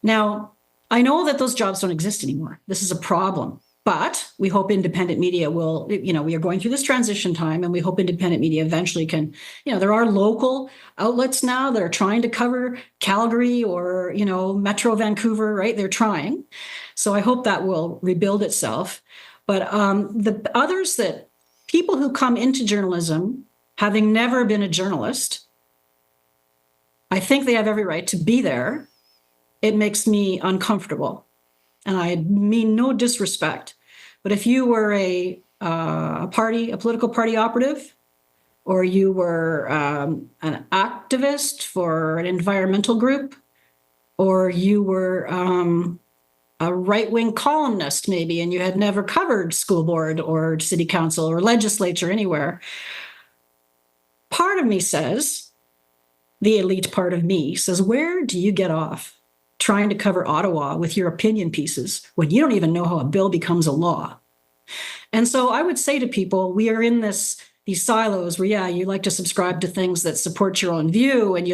Now, I know that those jobs don't exist anymore. This is a problem, but we hope independent media will, we are going through this transition time, and we hope independent media eventually can, there are local outlets now that are trying to cover Calgary or, Metro Vancouver, right? They're trying. So I hope that will rebuild itself. But the others, that people who come into journalism, having never been a journalist, I think they have every right to be there. It makes me uncomfortable. And I mean no disrespect. But if you were a political party operative, or you were an activist for an environmental group, or you were a right-wing columnist maybe, and you had never covered school board or city council or legislature anywhere, part of me says, the elite part of me says, where do you get off trying to cover Ottawa with your opinion pieces when you don't even know how a bill becomes a law? And so I would say to people, we are in these silos where, you like to subscribe to things that support your own view, and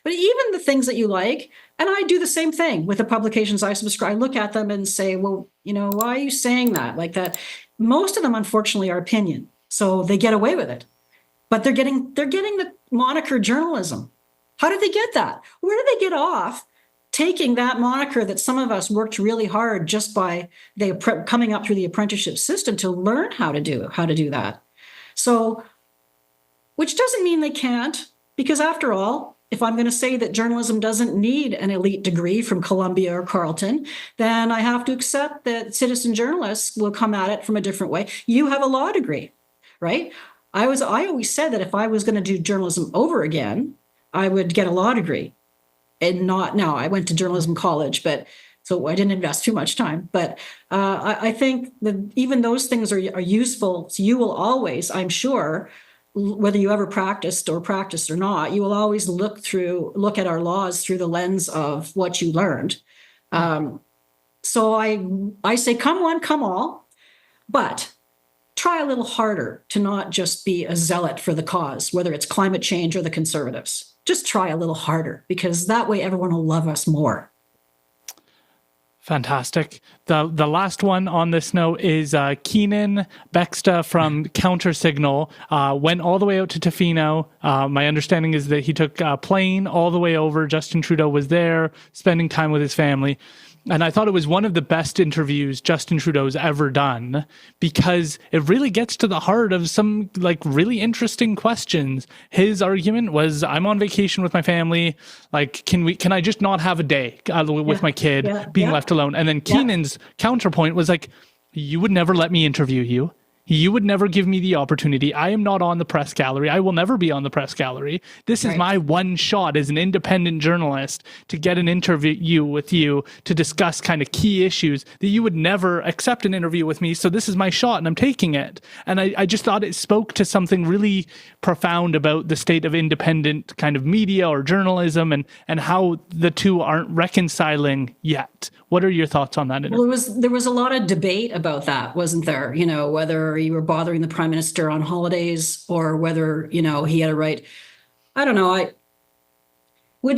but even the things that you like, and I do the same thing with the publications I subscribe. I look at them and say, well, why are you saying that like that? Most of them, unfortunately, are opinion, so they get away with it. But they're getting the moniker journalism. How did they get that? Where did they get off taking that moniker that some of us worked really hard just by coming up through the apprenticeship system to learn how to do that? So, which doesn't mean they can't, because after all, if I'm going to say that journalism doesn't need an elite degree from Columbia or Carleton, then I have to accept that citizen journalists will come at it from a different way. You have a law degree, right? I always said that if I was going to do journalism over again, I would get a law degree. And I went to journalism college, so I didn't invest too much time. But I think that even those things are useful. So you will always, I'm sure, whether you ever practiced or not, you will always look at our laws through the lens of what you learned. So I say, come one, come all, but try a little harder to not just be a zealot for the cause, whether it's climate change or the Conservatives. Just try a little harder, because that way everyone will love us more. Fantastic. The last one on this note is Keenan Bexta from Counter Signal went all the way out to Tofino. My understanding is that he took a plane all the way over. Justin Trudeau was there, spending time with his family. And I thought it was one of the best interviews Justin Trudeau's ever done, because it really gets to the heart of some really interesting questions. His argument was, I'm on vacation with my family. Can I just not have a day with my kid being left alone? And then Keenan's counterpoint was you would never let me interview you. You would never give me the opportunity. I am not on the press gallery. I will never be on the press gallery. This is my one shot as an independent journalist to get an interview with you to discuss kind of key issues that you would never accept an interview with me. So this is my shot and I'm taking it. And I just thought it spoke to something really profound about the state of independent kind of media or journalism, and how the two aren't reconciling yet. What are your thoughts on that? Well, there was a lot of debate about that, wasn't there? You know, whether you were bothering the prime minister on holidays or whether, you know, he had a right. I don't know.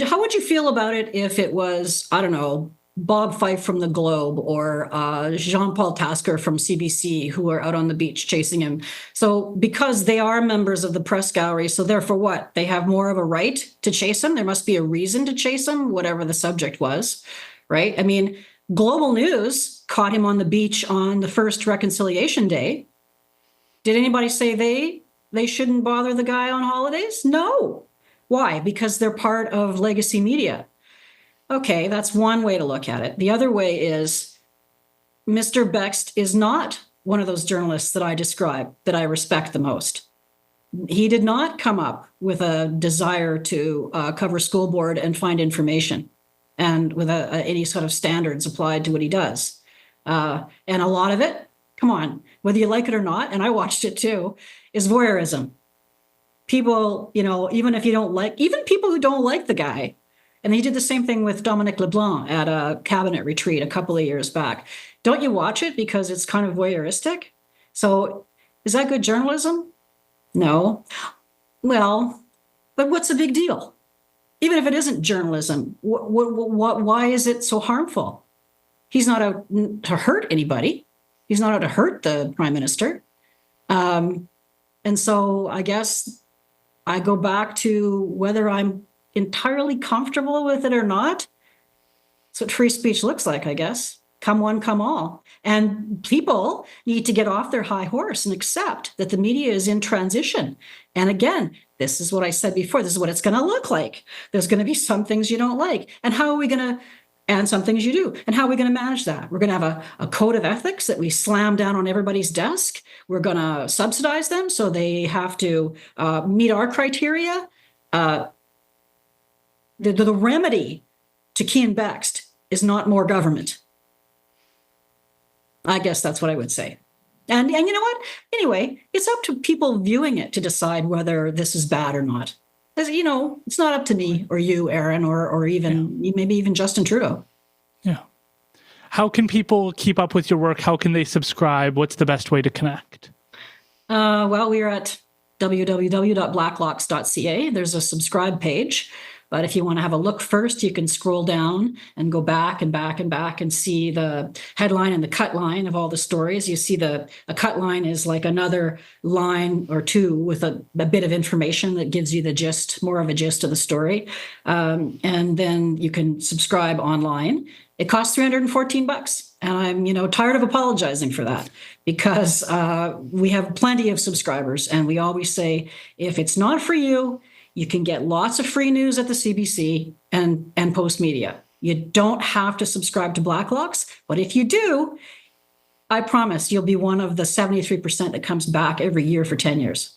How would you feel about it if it was, I don't know, Bob Fife from the Globe or Jean-Paul Tasker from CBC who are out on the beach chasing him? So because they are members of the press gallery, so therefore what? They have more of a right to chase him. There must be a reason to chase him, whatever the subject was, right? I mean, Global News caught him on the beach on the first Reconciliation Day. Did anybody say they shouldn't bother the guy on holidays? No. Why? Because they're part of legacy media. Okay, that's one way to look at it. The other way is Mr. Bexta is not one of those journalists that I describe that I respect the most. He did not come up with a desire to cover school board and find information and with any sort of standards applied to what he does. And a lot of it, come on, whether you like it or not, and I watched it too, is voyeurism. People, you know, even if you don't like, even people who don't like the guy, and he did the same thing with Dominic LeBlanc at a cabinet retreat a couple of years back. Don't you watch it because it's kind of voyeuristic? So is that good journalism? No. Well, but what's the big deal? Even if it isn't journalism, why is it so harmful? He's not out to hurt anybody. He's not out to hurt the prime minister. And so I guess I go back to whether I'm entirely comfortable with it or not. That's what free speech looks like, I guess. Come one, come all. And people need to get off their high horse and accept that the media is in transition. And again, this is what I said before. This is what it's going to look like. There's going to be some things you don't like. And how are we going to, and some things you do. And how are we going to manage that? We're going to have a code of ethics that we slam down on everybody's desk. We're going to subsidize them so they have to meet our criteria. The remedy to Keenan Bexta is not more government. I guess that's what I would say. And you know what? Anyway, it's up to people viewing it to decide whether this is bad or not. As you know, it's not up to me or you, Aaron, or even maybe even Justin Trudeau. Yeah. How can people keep up with your work? How can they subscribe? What's the best way to connect? Well, we're at www.blacklocks.ca. There's a subscribe page. But if you want to have a look first, you can scroll down and go back and back and back and see the headline and the cut line of all the stories. You see a cut line is like another line or two with a bit of information that gives you the gist, more of a gist of the story. And then you can subscribe online. It costs $314. And I'm, tired of apologizing for that because we have plenty of subscribers. And we always say, if it's not for you, you can get lots of free news at the CBC and Post Media. You don't have to subscribe to Blacklocks, but if you do, I promise you'll be one of the 73% that comes back every year for 10 years.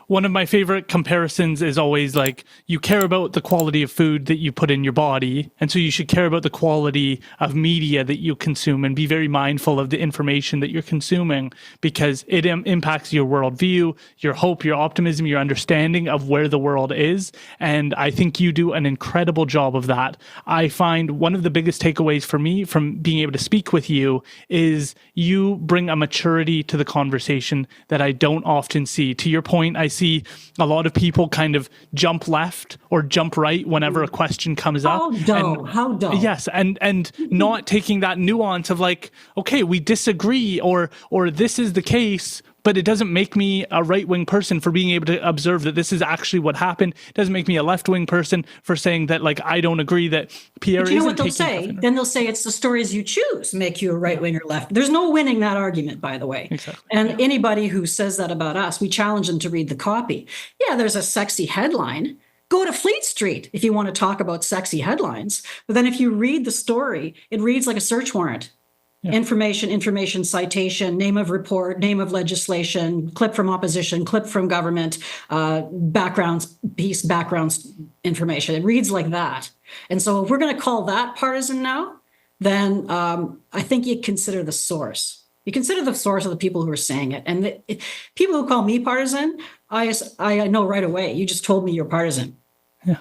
One of my favorite comparisons is always like, you care about the quality of food that you put in your body, and so you should care about the quality of media that you consume and be very mindful of the information that you're consuming because it impacts your worldview, your hope, your optimism, your understanding of where the world is. And I think you do an incredible job of that. I find one of the biggest takeaways for me from being able to speak with you is you bring a maturity to the conversation that I don't often see. To your point, I see a lot of people kind of jump left or jump right whenever a question comes up. How dull. Yes, and not taking that nuance of like, okay, we disagree or this is the case, but it doesn't make me a right-wing person for being able to observe that this is actually what happened. It doesn't make me a left-wing person for saying that, like, I don't agree that Pierre isn't taking... You know what they'll say? Then they'll say it's the stories you choose make you a right-wing or left. There's no winning that argument, by the way. Exactly. And anybody who says that about us, we challenge them to read the copy. Yeah, there's a sexy headline. Go to Fleet Street if you want to talk about sexy headlines. But then if you read the story, it reads like a search warrant. Yeah. Information, citation, name of report, name of legislation, clip from opposition, clip from government, backgrounds information. It reads like that. And so if we're going to call that partisan now, then I think you consider the source. You consider the source of the people who are saying it. And people who call me partisan, I know right away, you just told me you're partisan. Yeah.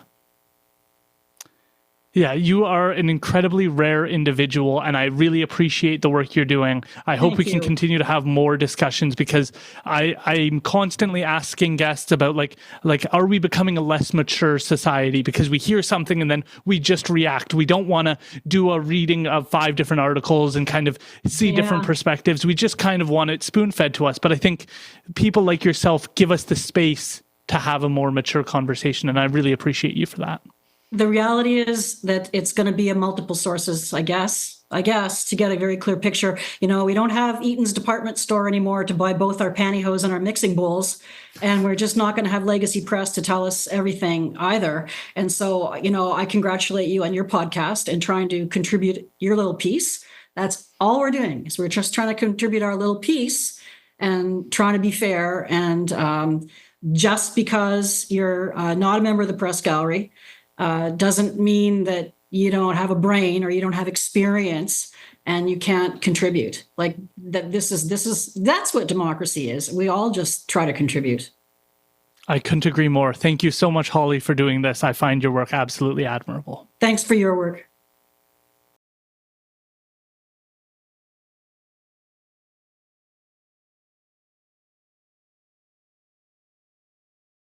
Yeah, you are an incredibly rare individual, and I really appreciate the work you're doing. I hope we can continue to have more discussions, because I'm constantly asking guests about like, are we becoming a less mature society? Because we hear something and then we just react. We don't want to do a reading of 5 different articles and kind of see different perspectives. We just kind of want it spoon-fed to us. But I think people like yourself give us the space to have a more mature conversation, and I really appreciate you for that. The reality is that it's going to be a multiple sources, I guess, to get a very clear picture. We don't have Eaton's department store anymore to buy both our pantyhose and our mixing bowls. And we're just not going to have legacy press to tell us everything either. And so, I congratulate you on your podcast and trying to contribute your little piece. That's all we're doing, is we're just trying to contribute our little piece and trying to be fair. And just because you're not a member of the press gallery, doesn't mean that you don't have a brain or you don't have experience and you can't contribute. Like that. That's what democracy is. We all just try to contribute. I couldn't agree more. Thank you so much, Holly, for doing this. I find your work absolutely admirable. Thanks for your work.